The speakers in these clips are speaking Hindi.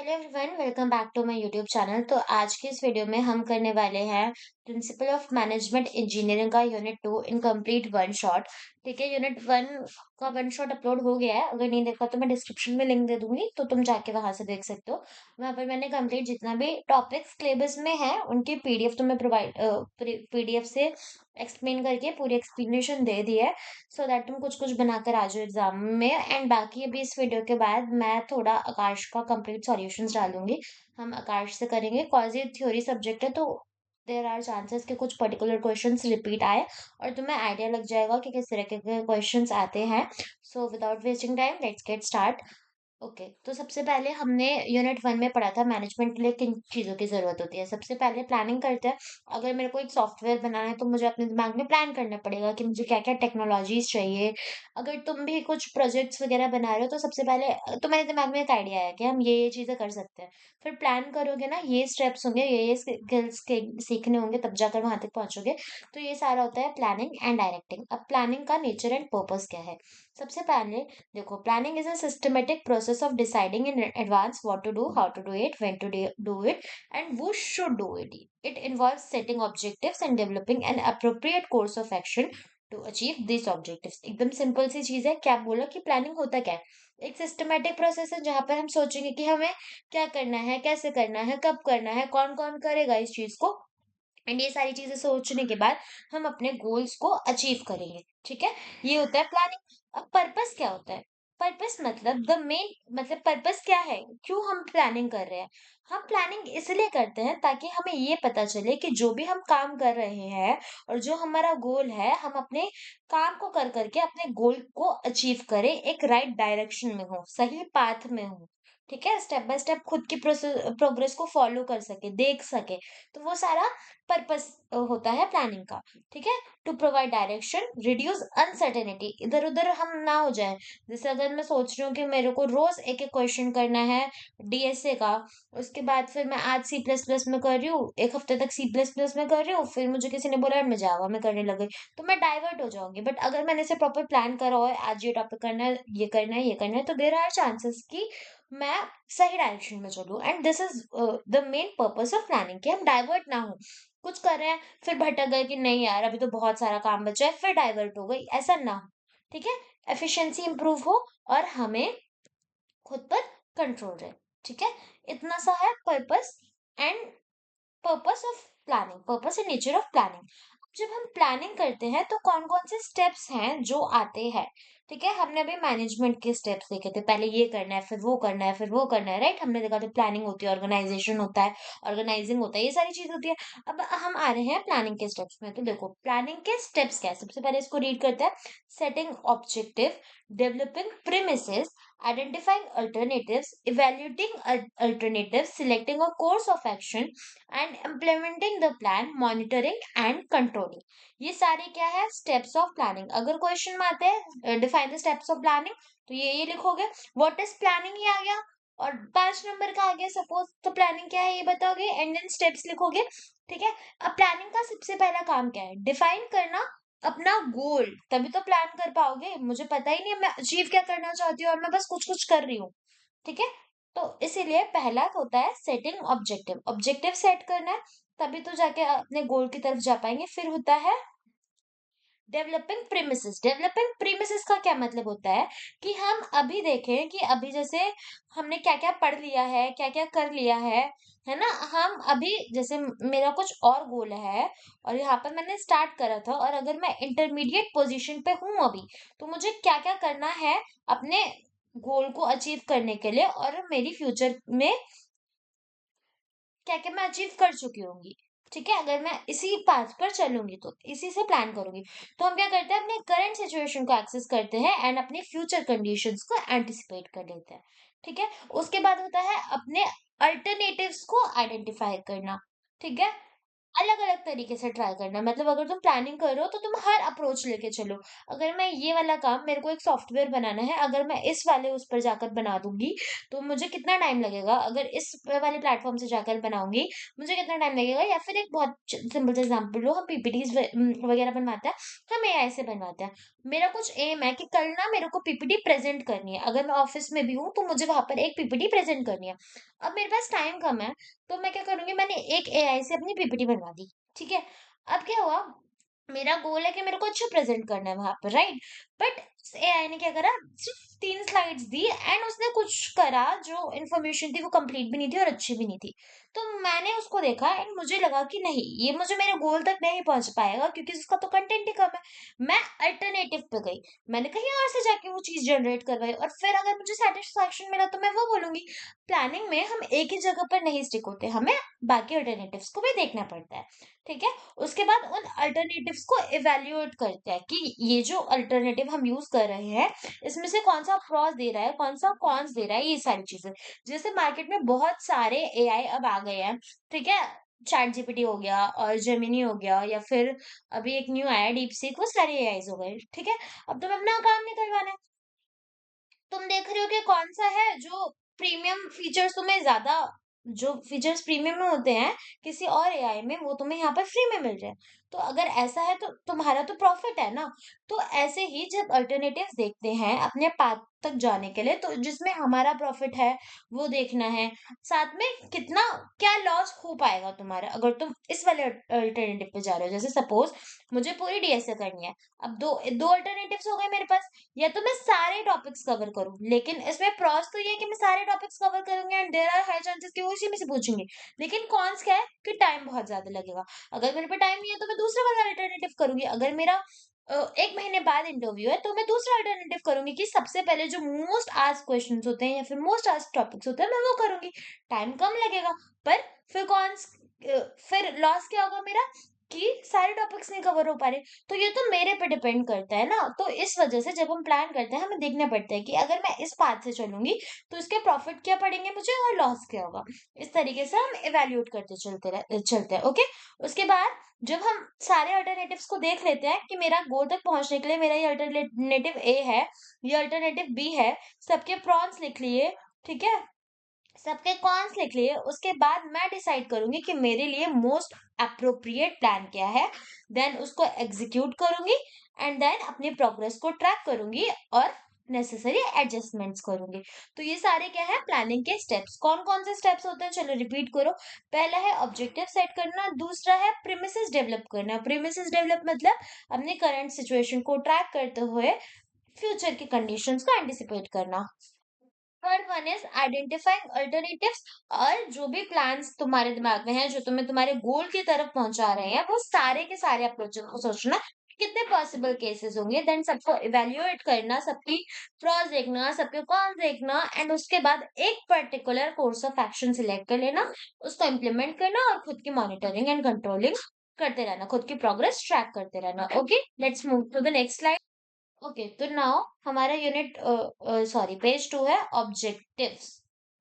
Hello everyone, welcome back to my YouTube channel. तो आज की इस वीडियो में हम करने वाले हैं प्रिंसिपल ऑफ मैनेजमेंट इंजीनियरिंग का unit 2 in complete one shot. ठीक है, यूनिट 1 का वन शॉट अपलोड हो गया है। अगर नहीं देखा तो मैं डिस्क्रिप्शन में लिंक दे दूंगी, तो तुम जाके वहां से देख सकते हो। वहां पर मैंने कंप्लीट जितना भी टॉपिक्स सिलेबस में है उनकी पीडीएफ तुम्हें प्रोवाइड पीडीएफ से एक्सप्लेन करके पूरी एक्सप्लेनेशन दे दी है, सो दैट तुम कुछ कुछ बनाकर आ जाओ एग्जाम में। एंड बाकी अभी इस वीडियो के बाद मैं थोड़ा आकाश का कंप्लीट सॉल्यूशंस डालूंगी। हम आकाश से करेंगे, कॉज ये थ्योरी सब्जेक्ट है, तो देर आर चांसेस कि कुछ पर्टिकुलर क्वेश्चंस रिपीट आए और तुम्हें आइडिया लग जाएगा कि किस तरह के क्वेश्चंस आते हैं। So without wasting time let's get start. Okay, तो सबसे पहले हमने यूनिट 1 में पढ़ा था मैनेजमेंट के लिए किन चीज़ों की ज़रूरत होती है। सबसे पहले प्लानिंग करते हैं। अगर मेरे को एक सॉफ्टवेयर बनाना है तो मुझे अपने दिमाग में प्लान करना पड़ेगा कि मुझे क्या-क्या टेक्नोलॉजीज़ चाहिए। अगर तुम भी कुछ प्रोजेक्ट्स वगैरह बना रहे हो तो सबसे पहले तुम्हारे दिमाग में एक आइडिया है कि हम ये चीज़ें कर सकते हैं। फिर प्लान करोगे ना, ये स्टेप्स होंगे, ये स्किल्स के सीखने होंगे, तब जाकर वहाँ तक पहुँचोगे। तो ये सारा होता है प्लानिंग एंड डायरेक्टिंग। अब प्लानिंग का नेचर एंड पर्पस क्या है? सबसे पहले देखो, planning is a systematic process of deciding in advance what to do, how to do it, when to do it and who should do it. It involves setting objectives and developing an appropriate course of action to achieve these objectives. एकदम सिंपल सी चीज है। क्या बोला कि प्लानिंग होता क्या है? एक सिस्टमेटिक प्रोसेस है जहां पर हम सोचेंगे कि हमें क्या करना है, कैसे करना है, कब करना है, कौन कौन करेगा इस चीज को। एंड ये सारी चीजें सोचने के बाद हम अपने गोल्स को अचीव करेंगे। ठीक है, ये होता है प्लानिंग। अब पर्पस क्या होता है? पर्पस मतलब द मेन, मतलब पर्पस क्या है, क्यों हम प्लानिंग कर रहे हैं? हम प्लानिंग इसलिए करते हैं ताकि हमें ये पता चले कि जो भी हम काम कर रहे हैं और जो हमारा गोल है, हम अपने काम को कर करके अपने गोल को अचीव करें, एक राइट डायरेक्शन में हो, सही पाथ में हो। ठीक है, स्टेप बाय स्टेप खुद की प्रोग्रेस को फॉलो कर सके, देख सके। तो वो सारा पर्पस होता है प्लानिंग का। ठीक है, to provide direction, reduce uncertainty, इधर उधर हम ना हो जाए। जैसे अगर मैं सोच रही हूँ कि मेरे को रोज एक एक क्वेश्चन करना है डीएसए का, उसके बाद फिर मैं आज सी प्लस प्लस में कर रही हूँ, एक हफ्ते तक सी प्लस प्लस में कर रही हूँ, फिर मुझे किसी ने बोला मैं जावा में करने लग गई, तो मैं डाइवर्ट हो जाऊंगी। बट अगर मैंने इसे प्रॉपर प्लान करा हो, आज ये टॉपिक करना है, ये करना है, ये करना है, तो देर आर चांसेस कि मैं सही डायरेक्शन में चलूं। And this is the main purpose of planning, कि हम डाइवर्ट ना हो। कुछ कर रहे हैं, फिर भटक गए कि नहीं यार अभी तो बहुत सारा काम बचा है, फिर डाइवर्ट हो गई, ऐसा ना हो। ठीक है, एफिशिएंसी इंप्रूव हो और हमें खुद पर कंट्रोल रहे। ठीक है, इतना सा है purpose and purpose of planning, purpose and nature of planning. जब हम प्लानिंग करते हैं तो कौन कौन से स्टेप्स हैं जो आते हैं? ठीक है, हमने अभी मैनेजमेंट के स्टेप्स देखे थे, पहले ये करना है, फिर वो करना है, फिर वो करना है, राइट? हमने देखा था प्लानिंग होती है, ऑर्गेनाइजेशन होता है, ऑर्गेनाइजिंग होता है, ये सारी चीज होती है। अब हम आ रहे हैं प्लानिंग के स्टेप्स में। तो देखो, प्लानिंग के स्टेप्स क्या है, सबसे पहले इसको रीड करते हैं। Setting objective, developing premises, identifying alternatives, evaluating alternatives, selecting a course of action, and implementing the plan, monitoring and controlling. ये सारे क्या है? Steps of planning. अगर क्वेश्चन में आते हैं define the steps of planning, तो ये लिखोगे। व्हाट इज प्लानिंग, ये आ गया। और 5 नंबर का आ गया सपोज, तो प्लानिंग क्या है ये बताओगे, एंड देन स्टेप्स लिखोगे। ठीक है, अब प्लानिंग का सबसे पहला काम क्या है? डिफाइन करना अपना गोल, तभी तो प्लान कर पाओगे। मुझे पता ही नहीं है मैं अचीव क्या करना चाहती हूँ और मैं बस कुछ कुछ कर रही हूँ। ठीक है, तो इसीलिए पहला होता है सेटिंग ऑब्जेक्टिव, ऑब्जेक्टिव सेट करना है, तभी तो जाके अपने गोल की तरफ जा पाएंगे। फिर होता है डेवलपिंग प्रीमिसेस। डेवलपिंग प्रीमिसेस का क्या मतलब होता है कि हम अभी देखें कि अभी जैसे हमने क्या क्या पढ़ लिया है, क्या क्या कर लिया है ना। हम अभी जैसे मेरा कुछ और गोल है और यहाँ पर मैंने स्टार्ट करा था, और अगर मैं इंटरमीडिएट पोजीशन पे हूँ अभी, तो मुझे क्या क्या करना है अपने गोल को अचीव करने के लिए, और मेरी फ्यूचर में क्या-क्या मैं अचीव कर चुकी होंगी। ठीक है? अगर मैं इसी पाथ पर चलूँगी तो इसी से प्लान करूँगी। तो हम क्या करते हैं, अपने करंट सिचुएशन को एक्सेस करते हैं एंड अपने फ्यूचर कंडीशंस को एंटिसिपेट कर लेते हैं। ठीक है? उसके बाद होता है अपने अल्टरनेटिव्स को आइडेंटिफाई करना। ठीक है? अलग-अलग तरीके से ट्राई करना, मतलब अगर तुम प्लानिंग कर रहे हो तो तुम हर अप्रोच लेके चलो। अगर मैं ये वाला काम, मेरे को एक सॉफ्टवेयर बनाना है, अगर मैं इस वाले उस पर जाकर बना दूँगी, तो मुझे कितना टाइम लगेगा? अगर इस वाले प्लेटफ़ॉर्म से जाकर बनाऊँगी, मुझे कितना टाइम लगेगा? या फिर एक बहुत सिंपल सा एग्ज़ाम्पल लो, हम पीपीटीज़ वगैरह बनवाते हैं, हम एआई से बनवाते हैं। मेरा कुछ एम है कि कल ना मेरे को पीपीटी प्रेज़ेंट करनी है। अगर मैं ऑफ़िस में भी हूँ, तो मुझे वहाँ पर एक पीपीटी प्रेज़ेंट करनी है। अब मेरे पास टाइम कम है, तो मैं क्या करूँगी, मैंने एक एआई से अपनी पीपीटी बनवा दी, ठीक है? अब क्या हुआ, मेरा गोल है कि मेरे को अच्छा प्रेज़ेंट करना है वहाँ पे, राइट? बट एआई ने क्या करा, सिर्फ़ 3 स्लाइड्स दी एंड उसने कुछ करा जो इन्फॉर्मेशन थी वो कंप्लीट भी नहीं थी और अच्छी भी नहीं थी। तो मैंने उसको देखा एंड मुझे लगा कि नहीं, ये मुझे मेरे गोल तक नहीं पहुँच पाएगा क्योंकि उसका तो कंटेंट ही कम है। मैं अल्टरनेटिव पे गई। मैंने कहीं और से जाके वो चीज़ जनरेट करवाई और फिर अगर मुझे सैटिस्फैक्शन मिला तो मैं वो बोलूँगी। प्लानिंग में हम एक ही जगह पर नहीं स्टिक होते, हमें बाकी अल्टरनेटिव्स को भी देखना पड़ता है, ठीक है? उसके बाद उन अल्टरनेटिव्स को इवैल्यूएट करते हैं कि ये जो अल्टरनेटिव हम यूज़ कर रहे हैं, इसमें से कौन-सा प्रोस दे रहा है, कौन-सा कॉन्स दे रहा है, ये सारी चीज़ें। जैसे मार्केट में बहुत सारे एआई अब आ गए हैं, ठीक है? चैट जीपीटी हो गया और जेमिनी हो गया या फिर अभी एक न्यू आया डीपसीक, वो सारे एआईज़ हो गए, ठीक है? अब तुम्हें अपना काम निकलवाना है, तुम देख रहे हो कि कौन-सा है जो प्रीमियम फीचर्स तुम्हें ज़्यादा, जो फीचर्स प्रीमियम में होते हैं, किसी और एआई में वो तुम्हें यहाँ पर फ्री में मिल रहे हैं। तो अगर ऐसा है तो तुम्हारा तो प्रॉफिट है ना। तो ऐसे ही जब अल्टरनेटिव्स देखते हैं अपने पाथ तक जाने के लिए, तो जिसमें हमारा प्रॉफिट है वो देखना है। साथ में कितना क्या लॉस हो पाएगा तुम्हारा अगर तुम इस वाले अल्टरनेटिव पे जा रहे हो। जैसे सपोज मुझे पूरी डीएसए करनी है। अब दो दो अल्टरनेटिव्स हो गए मेरे पास, या तो मैं सारे टॉपिक्स कवर करूँ, लेकिन इसमें प्रॉस तो ये है कि मैं सारे टॉपिक्स कवर करूँगी and there are high chances कि वो उसी में से पूछेंगे। लेकिन कॉन्स क्या है कि टाइम बहुत ज़्यादा लगेगा। अगर मेरे पे टाइम नहीं है तो मैं दूसरा वाला अल्टरनेटिव करूँगी। अगर मेरा 1 महीने बाद इंटरव्यू है तो मैं दूसरा अल्टरनेटिव करूँगी कि सबसे पहले जो मोस्ट आस्क्ड क्वेश्चन्स होते हैं या फिर मोस्ट आस्क्ड टॉपिक्स होते हैं मैं वो करूँगी। टाइम कम लगेगा, पर फिर फिर लॉस क्या होगा मेरा कि सारे टॉपिक्स नहीं कवर हो पा रहे। तो ये तो मेरे पे डिपेंड करता है ना। तो इस वजह से जब हम प्लान करते हैं हमें देखना पड़ता है कि अगर मैं इस पाथ से चलूंगी तो इसके प्रॉफिट क्या पड़ेंगे मुझे और लॉस क्या होगा। इस तरीके से हम इवेल्युएट करते चलते हैं, ओके। उसके बाद जब हम सारे अल्टरनेटिव्स को देख लेते हैं कि मेरा गोल तक पहुंचने के लिए मेरा ये अल्टरनेटिव ए है, ये अल्टरनेटिव बी है, सबके प्रॉन्स लिख लिए, ठीक है, सबके कॉन्स लिख लिए, उसके बाद मैं डिसाइड करूंगी कि मेरे लिए मोस्ट अप्रोप्रिएट प्लान क्या है। देन उसको एग्जीक्यूट करूंगी एंड देन अपनी प्रोग्रेस को ट्रैक करूंगी और नेसेसरी एडजस्टमेंट्स करूंगी। तो ये सारे क्या है प्लानिंग के स्टेप्स। कौन कौन से स्टेप्स होते हैं चलो रिपीट करो। पहला है ऑब्जेक्टिव सेट करना, दूसरा है प्रीमिसेस डेवलप करना। प्रीमिसेस डेवलप मतलब अपने करंट सिचुएशन को ट्रैक करते हुए फ्यूचर की कंडीशंस को एंटिसिपेट करना। Third one is identifying alternatives, और जो भी प्लान्स तुम्हारे दिमाग में है जो तुम्हें तुम्हारे गोल की तरफ पहुंचा रहे हैं वो सारे के सारे अप्रोच को सोचना कितने पॉसिबल केसेस होंगे, देन सबको इवेल्युएट करना, सबकी प्रॉस देखना, सबके कॉन्स देखना एंड उसके बाद एक particular course of action select कर लेना, उसको इम्प्लीमेंट करना और खुद की मॉनिटरिंग एंड कंट्रोलिंग करते रहना, खुद की प्रोग्रेस ट्रैक करते रहना। Okay, let's move to the next slide. Okay, तो नाउ हमारा यूनिट सॉरी पेज 2 है ऑब्जेक्टिव्स।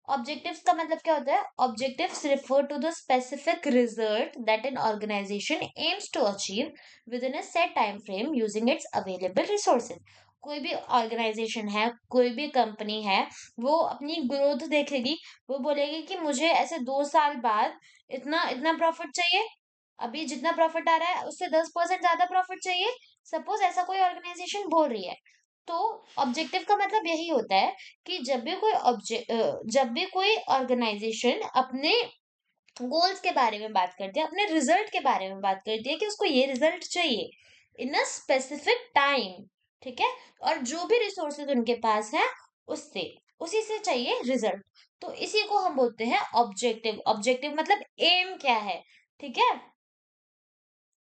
ऑब्जेक्टिव्स का मतलब क्या होता है? Objectives refer to the specific result that an organisation aims to achieve within a set time frame using its available resources. कोई भी ऑर्गेनाइजेशन है, कोई भी कंपनी है, वो अपनी ग्रोथ देखेगी, वो बोलेगी कि मुझे ऐसे 2 साल बाद इतना इतना प्रॉफिट चाहिए, अभी जितना प्रॉफिट आ रहा है उससे 10% ज्यादा प्रॉफिट चाहिए। सपोज ऐसा कोई ऑर्गेनाइजेशन बोल रही है, तो ऑब्जेक्टिव का मतलब यही होता है कि जब भी कोई ऑर्गेनाइजेशन अपने गोल्स के बारे में बात करती है, अपने रिजल्ट के बारे में बात करती है कि उसको ये रिजल्ट चाहिए इन अ स्पेसिफिक टाइम, ठीक है, और जो भी रिसोर्सेज उनके पास है उससे उसी से चाहिए रिजल्ट, तो इसी को हम बोलते हैं ऑब्जेक्टिव। ऑब्जेक्टिव मतलब एम क्या है, ठीक है।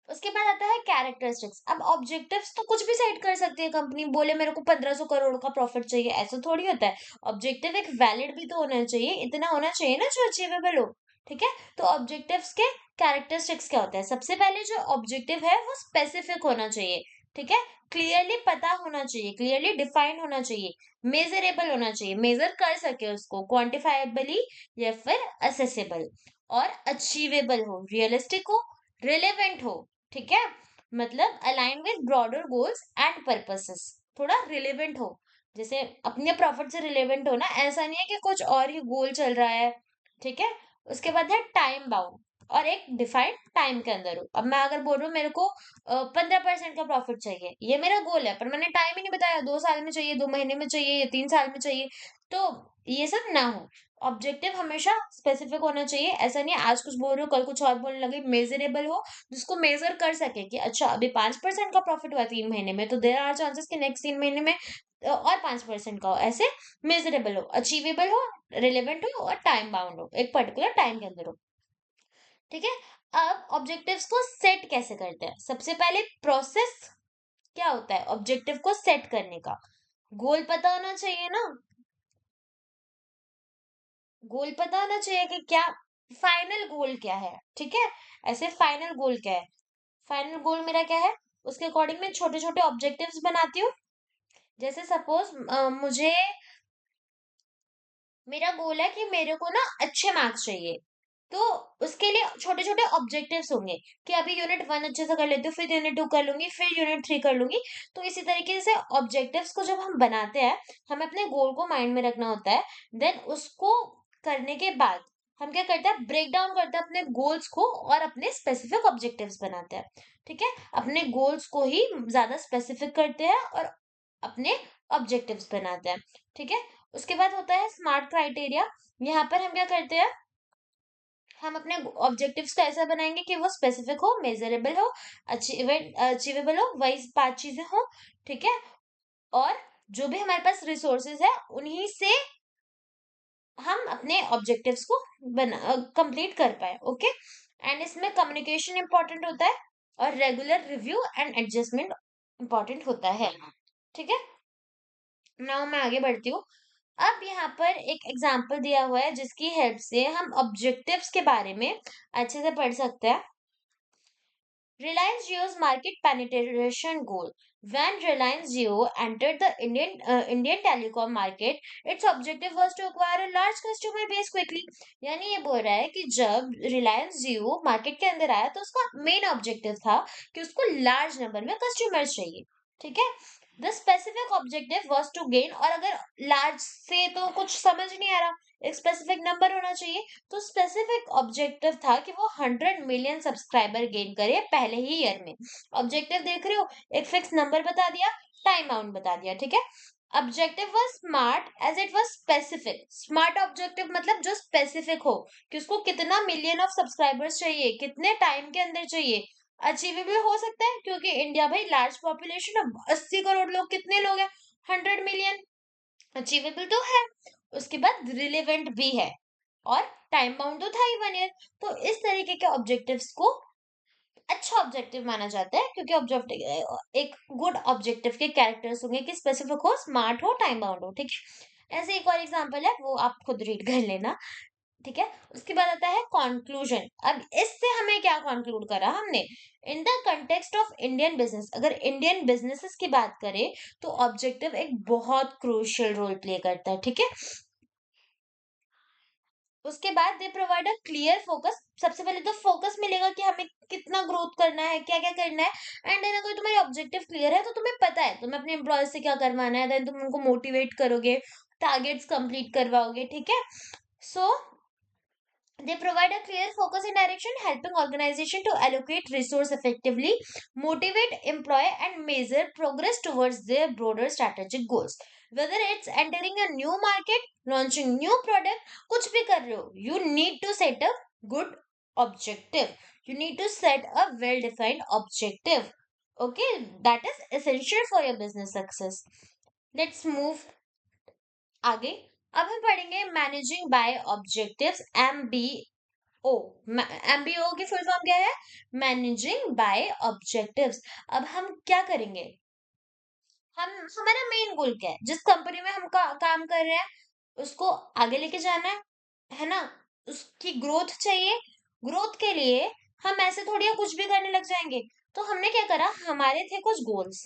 उसके बाद आता है कैरेक्टरिस्टिक्स। अब ऑब्जेक्टिव्स तो कुछ भी सेट कर सकती है कंपनी, बोले मेरे को 1500 करोड़ का प्रॉफिट चाहिए, ऐसा थोड़ी होता है। ऑब्जेक्टिव एक वैलिड भी तो होना चाहिए, इतना होना चाहिए ना जो अचीवेबल हो, ठीक है। तो ऑब्जेक्टिव्स के कैरेक्टरिस्टिक्स क्या होता है? सबसे पहले जो ऑब्जेक्टिव है वो स्पेसिफिक होना चाहिए, ठीक है, क्लियरली पता होना चाहिए, क्लियरली डिफाइंड होना चाहिए, मेजरेबल होना चाहिए, मेजर कर सके उसको क्वांटिफाइबली या फिर असेसेबल, और अचीवेबल हो, रियलिस्टिक हो, रिलेवेंट हो, ठीक है, मतलब align with broader goals and purposes, थोड़ा रिलेवेंट हो, जैसे अपने प्रॉफिट से रिलेवेंट हो ना, ऐसा नहीं है कि कुछ और ही गोल चल रहा है, ठीक है। उसके बाद है टाइम बाउंड, और एक डिफाइंड टाइम के अंदर हो। अब मैं अगर बोल रहा हूँ मेरे को 15% का प्रॉफिट चाहिए, ये मेरा गोल है, पर मैंने टाइम ही नहीं बताया, 2 साल में चाहिए, 2 महीने में चाहिए, 3 साल में चाहिए, तो ये सब ना हो। ऑब्जेक्टिव हमेशा स्पेसिफिक होना चाहिए। ऐसा नहीं है आज कुछ बोल रहे हो कल कुछ और बोलने लगे। मेजरेबल हो, जिसको मेजर कर सके कि अच्छा अभी 5% का प्रॉफिट हुआ 3 महीने में, तो देयर आर चांसेस कि नेक्स्ट 3 महीने में और 5% का हो। ऐसे मेजरेबल हो, अचीवेबल हो, रिलेवेंट हो और टाइम बाउंड हो, एक पर्टिकुलर टाइम के अंदर हो। ठीक है। अब ऑब्जेक्टिव्स को सेट कैसे करते हैं? सबसे पहले प्रोसेस क्या होता है ऑब्जेक्टिव को सेट करने का? गोल पता होना चाहिए ना। गोल पता होना चाहिए कि क्या फाइनल गोल क्या है। ठीक है। ऐसे फाइनल गोल क्या है? फाइनल गोल मेरा क्या है, उसके अकॉर्डिंग मैं छोटे छोटे ऑब्जेक्टिव्स बनाती हूँ। जैसे सपोज मुझे, मेरा गोल है कि मेरे को ना अच्छे मार्क्स चाहिए, तो उसके लिए छोटे छोटे ऑब्जेक्टिव्स होंगे कि अभी यूनिट 1 अच्छे से कर लेती हूँ, फिर यूनिट 2 कर लूंगी, फिर यूनिट 3 कर लूंगी। तो इसी तरीके से ऑब्जेक्टिव्स को जब हम बनाते हैं, हमें अपने गोल को माइंड में रखना होता है। देन उसको करने के बाद हम क्या करते हैं, ब्रेक डाउन करते हैं अपने गोल्स को और अपने स्पेसिफिक ऑब्जेक्टिव्स बनाते हैं। ठीक है। अपने गोल्स को ही ज्यादा स्पेसिफिक करते हैं और अपने ऑब्जेक्टिव्स बनाते हैं। ठीक है। उसके बाद होता है स्मार्ट क्राइटेरिया। यहाँ पर हम क्या करते हैं, हम अपने ऑब्जेक्टिव्स को ऐसा बनाएंगे कि वो स्पेसिफिक हो, मेजरेबल हो, अचीवेबल हो, वही 5 चीजें हो। ठीक है। और जो भी हमारे पास रिसोर्सेज है उन्हीं से हम अपने ऑब्जेक्टिव्स को बना कंप्लीट कर पाए। ओके। एंड इसमें कम्युनिकेशन इंपॉर्टेंट होता है और regular review and adjustment important होता है। ठीक है। नाउ मैं आगे बढ़ती हूँ। अब यहाँ पर एक एग्जाम्पल दिया हुआ है जिसकी हेल्प से हम ऑब्जेक्टिव्स के बारे में अच्छे से पढ़ सकते हैं। Reliance Jio's market penetration goal. When Reliance Jio entered the Indian telecom market, its objective was to acquire a large customer base quickly. यानी ये बोल रहा है कि जब रिलायंस जियो मार्केट के अंदर आया तो उसका मेन ऑब्जेक्टिव था कि उसको लार्ज नंबर में कस्टमर्स चाहिए। ठीक है। The specific objective was to gain, और अगर लार्ज से तो कुछ समझ नहीं आ रहा, एक स्पेसिफिक नंबर होना चाहिए। तो स्पेसिफिक ऑब्जेक्टिव था कि वो 100 मिलियन सब्सक्राइबर गेन करे पहले ही ईयर में। ऑब्जेक्टिव देख रहे हो, एक फिक्स नंबर बता दिया, टाइम बाउंड बता दिया। ठीक है। Objective was smart as it was specific. Smart objective मतलब जो स्पेसिफिक हो कि उसको कितना मिलियन ऑफ सब्सक्राइबर्स चाहिए, कितने टाइम के अंदर चाहिए। अचीवेबल हो सकता है क्योंकि इंडिया भाई लार्ज पॉपुलेशन है, 80 करोड़ लोग, कितने लोग हैं, 100 मिलियन। अचीवेबल तो है। उसके बाद रिलेवेंट भी है और टाइम बाउंड तो था ही 1 ईयर। तो इस तरीके के ऑब्जेक्टिव्स को अच्छा ऑब्जेक्टिव माना जाता है क्योंकि ऑब्जेक्टिव एक गुड ऑब्जेक्टिव के कैरेक्टर्स होंगे कि स्पेसिफिक हो, स्मार्ट हो, टाइम बाउंड हो। ठीक है। ऐसे एक और एग्जांपल है, वो आप खुद रीड कर लेना। ठीक है। उसके बाद आता है कंक्लूजन। अब इससे हमें क्या कंक्लूड करा हमने, in the context of Indian business, अगर इंडियन बिजनेसेस की बात करें तो ऑब्जेक्टिव एक बहुत क्रूशियल रोल प्ले करता है। ठीक है। उसके बाद they provide a clear focus. सबसे पहले तो फोकस मिलेगा कि हमें कितना ग्रोथ करना है, क्या क्या करना है। एंड देन अगर तुम्हारे ऑब्जेक्टिव क्लियर है तो तुम्हें पता है तुम्हें अपने एम्प्लॉय से क्या करवाना है, देन तुम उनको मोटिवेट करोगे, टारगेट्स कंप्लीट करवाओगे। ठीक है। सो they provide a clear focus and direction, helping organization to allocate resource effectively, motivate, employ, and measure progress towards their broader strategic goals. Whether it's entering a new market, launching new product, कुछ भी कर रहे हो, you need to set a good objective. You need to set a well-defined objective. Okay, that is essential for your business success. Let's move आगे। अब हम पढ़ेंगे मैनेजिंग बाय ऑब्जेक्टिव्स, ओ। एमबीओ की फुल फॉर्म क्या है, मैनेजिंग बाय ऑब्जेक्टिव्स। अब हम क्या करेंगे, हम हमारा मेन गोल क्या है, जिस कंपनी में हम काम कर रहे हैं उसको आगे लेके जाना है ना। उसकी ग्रोथ चाहिए। ग्रोथ के लिए हम ऐसे थोड़ी या कुछ भी करने लग जाएंगे। तो हमने क्या करा, हमारे थे कुछ गोल्स,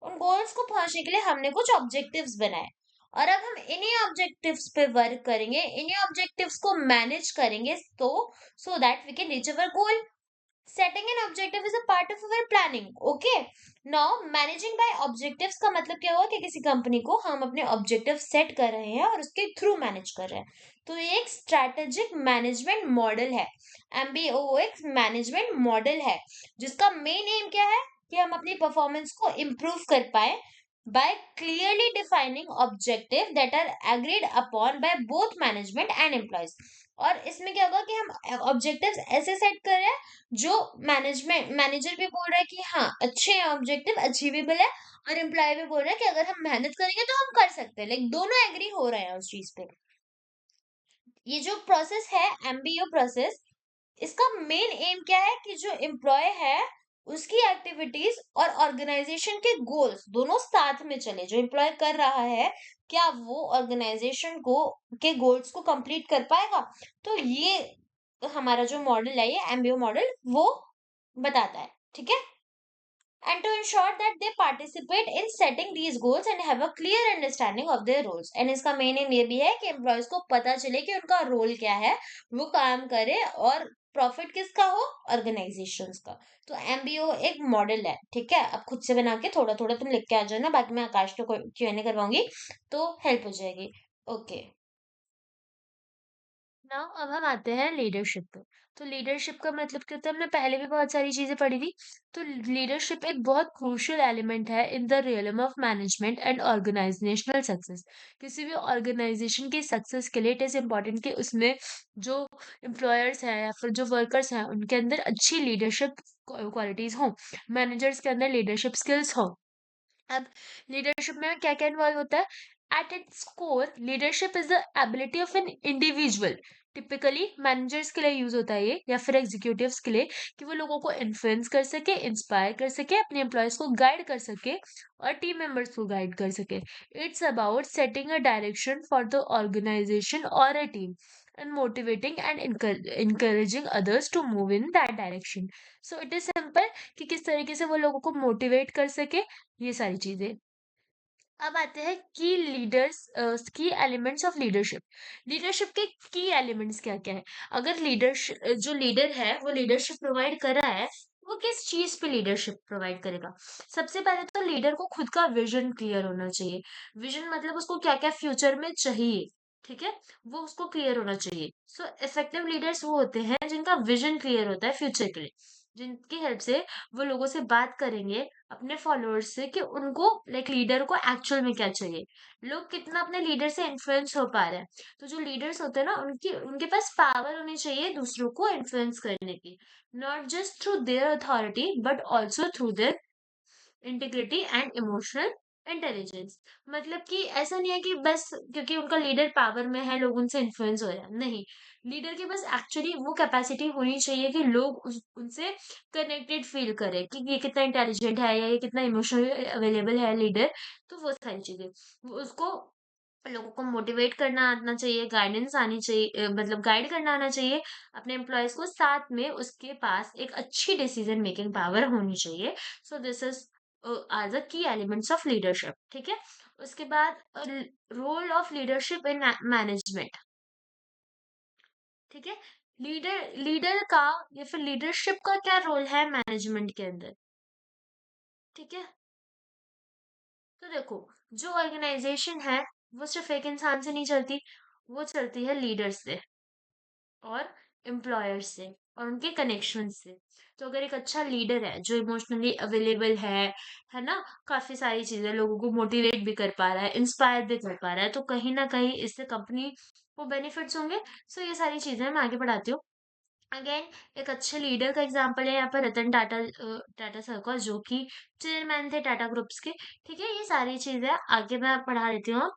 उन गोल्स को पहुंचने के लिए हमने कुछ ऑब्जेक्टिव्स बनाए। और अब हम इन्हीं ऑब्जेक्टिव्स पे वर्क करेंगे, इन्हीं ऑब्जेक्टिव्स को मैनेज करेंगे, तो so that we can reach our goal. Setting an objective is a part of our planning. Okay. Now managing by objectives का मतलब क्या हुआ कि किसी कंपनी को हम अपने ऑब्जेक्टिव सेट कर रहे हैं और उसके थ्रू मैनेज कर रहे हैं। तो ये एक स्ट्रैटेजिक मैनेजमेंट मॉडल है। एमबीओ एक मैनेजमेंट मॉडल है जिसका मेन एम क्या है कि हम अपनी परफॉर्मेंस को इम्प्रूव कर पाए by clearly defining objective that are agreed upon by both management and employees। और इसमें क्या होगा कि हम ऑब्जेक्टिव्स ऐसे सेट कर रहे हैं जो मैनेजर भी बोल रहा है कि हाँ अच्छे हैं, ऑब्जेक्टिव अचीवेबल है, और एम्प्लॉय भी बोल रहा है कि अगर हम मेहनत करेंगे तो हम कर सकते हैं, लाइक दोनों एग्री हो रहे हैं उस चीज पे। ये जो प्रोसेस है, एमबीओ प्रोसेस, इसका मेन एम क्या है कि जो एम्प्लॉय है उसकी एक्टिविटीज और ऑर्गेनाइजेशन के गोल्स दोनों साथ में चले। जो एम्प्लॉय कर रहा है, क्या वो ऑर्गेनाइजेशन को के गोल्स को कंप्लीट कर पाएगा? तो ये हमारा जो मॉडल है, ये एमबीओ मॉडल वो बताता है, ठीक है। And to ensure that they participate in setting these goals and have a clear understanding of their roles। and इसका मेन एम ये भी है कि एम्प्लॉयज को पता चले कि उनका रोल क्या है, वो काम करे, और प्रॉफिट किसका हो, ऑर्गेनाइजेशंस का। तो एमबीओ एक मॉडल है, ठीक है। अब खुद से बना के थोड़ा थोड़ा तुम लिख के आ जाओ ना, बाकी मैं आकाश को क्यूएनए करवाऊंगी तो हेल्प हो जाएगी। ओके, नाउ अब हम आते हैं लीडरशिप पे। तो लीडरशिप का मतलब क्या होता है, हमने पहले भी बहुत सारी चीजें पढ़ी थी। तो लीडरशिप एक बहुत क्रूशियल एलिमेंट है in the realm of management and organisational success. किसी भी ऑर्गेनाइजेशन की सक्सेस के लिए इट इज इम्पोर्टेंट कि उसमें जो एम्प्लॉयर्स हैं या फिर जो वर्कर्स हैं उनके अंदर अच्छी लीडरशिप क्वालिटीज हों, मैनेजर्स के अंदर लीडरशिप स्किल्स हों। अब लीडरशिप में क्या क्या इन्वॉल्व होता है? At its core leadership is the ability of an individual, typically managers के लिए यूज होता है ये, या फिर एग्जीक्यूटिव्स के लिए, कि वो लोगों को इन्फ्लुएंस कर सके, इंस्पायर कर सके, अपने एम्प्लॉयज को गाइड कर सके और टीम मेंबर्स को गाइड कर सके। It's about setting a direction for the organization और a team and motivating and encouraging others to move in that direction। so it is simple कि किस तरीके से वो लोगों को मोटिवेट कर सके, ये सारी चीजें। अब आते हैं की एलिमेंट्स ऑफ लीडरशिप। लीडरशिप के की एलिमेंट्स क्या क्या है? अगर लीडरशिप, जो लीडर है वो लीडरशिप प्रोवाइड कर रहा है, वो किस चीज पे लीडरशिप प्रोवाइड करेगा? सबसे पहले तो लीडर को खुद का विजन क्लियर होना चाहिए। विजन मतलब उसको क्या क्या फ्यूचर में चाहिए, ठीक है, वो उसको क्लियर होना चाहिए। सो इफेक्टिव लीडर्स वो होते हैं जिनका विजन क्लियर होता है फ्यूचर के लिए, जिनकी हेल्प से वो लोगों से बात करेंगे, अपने फॉलोअर्स से, कि उनको लाइक लीडर को एक्चुअल में क्या चाहिए, लोग कितना अपने लीडर से इन्फ्लुएंस हो पा रहे हैं। तो जो लीडर्स होते हैं ना, उनकी उनके पास पावर होनी चाहिए दूसरों को इन्फ्लुएंस करने की, not just through their authority but also through their integrity and emotional intelligence. मतलब कि ऐसा नहीं है कि बस क्योंकि उनका लीडर पावर में है लोग उनसे इन्फ्लुएंस हो रहे हैं, नहीं। लीडर के पास एक्चुअली वो कैपेसिटी होनी चाहिए कि लोग उनसे कनेक्टेड फील करें कि ये कितना इंटेलिजेंट है या ये कितना इमोशनली अवेलेबल है लीडर। तो वो सारी चीजें, वो उसको लोगों को मोटिवेट करना आना चाहिए, गाइडेंस आनी चाहिए, मतलब गाइड करना आना चाहिए अपने एम्प्लॉयज को, साथ में उसके पास एक अच्छी डिसीजन मेकिंग पावर होनी चाहिए। So this is are the key elements of leadership, ठीक है। उसके बाद role of leadership in management, ठीक है। लीडर लीडर का या फिर लीडरशिप का क्या रोल है मैनेजमेंट के अंदर, ठीक है। तो देखो, जो ऑर्गेनाइजेशन है वो सिर्फ एक इंसान से नहीं चलती, वो चलती है लीडर से और एम्प्लॉयर से और उनके कनेक्शन से। तो अगर एक अच्छा लीडर है जो इमोशनली अवेलेबल है ना, काफी सारी चीजें लोगों को मोटिवेट भी कर पा रहा है, इंस्पायर भी कर पा रहा है, तो कहीं ना कहीं इससे कंपनी को बेनिफिट्स होंगे। सो ये सारी चीजें मैं आगे बढ़ाती हूँ। अगेन, एक अच्छे लीडर का एग्जांपल है यहाँ पर रतन टाटा, टाटा सर का, जो कि चेयरमैन थे टाटा ग्रुप्स के, ठीक है। ये सारी चीजें आगे मैं पढ़ा देती हूँ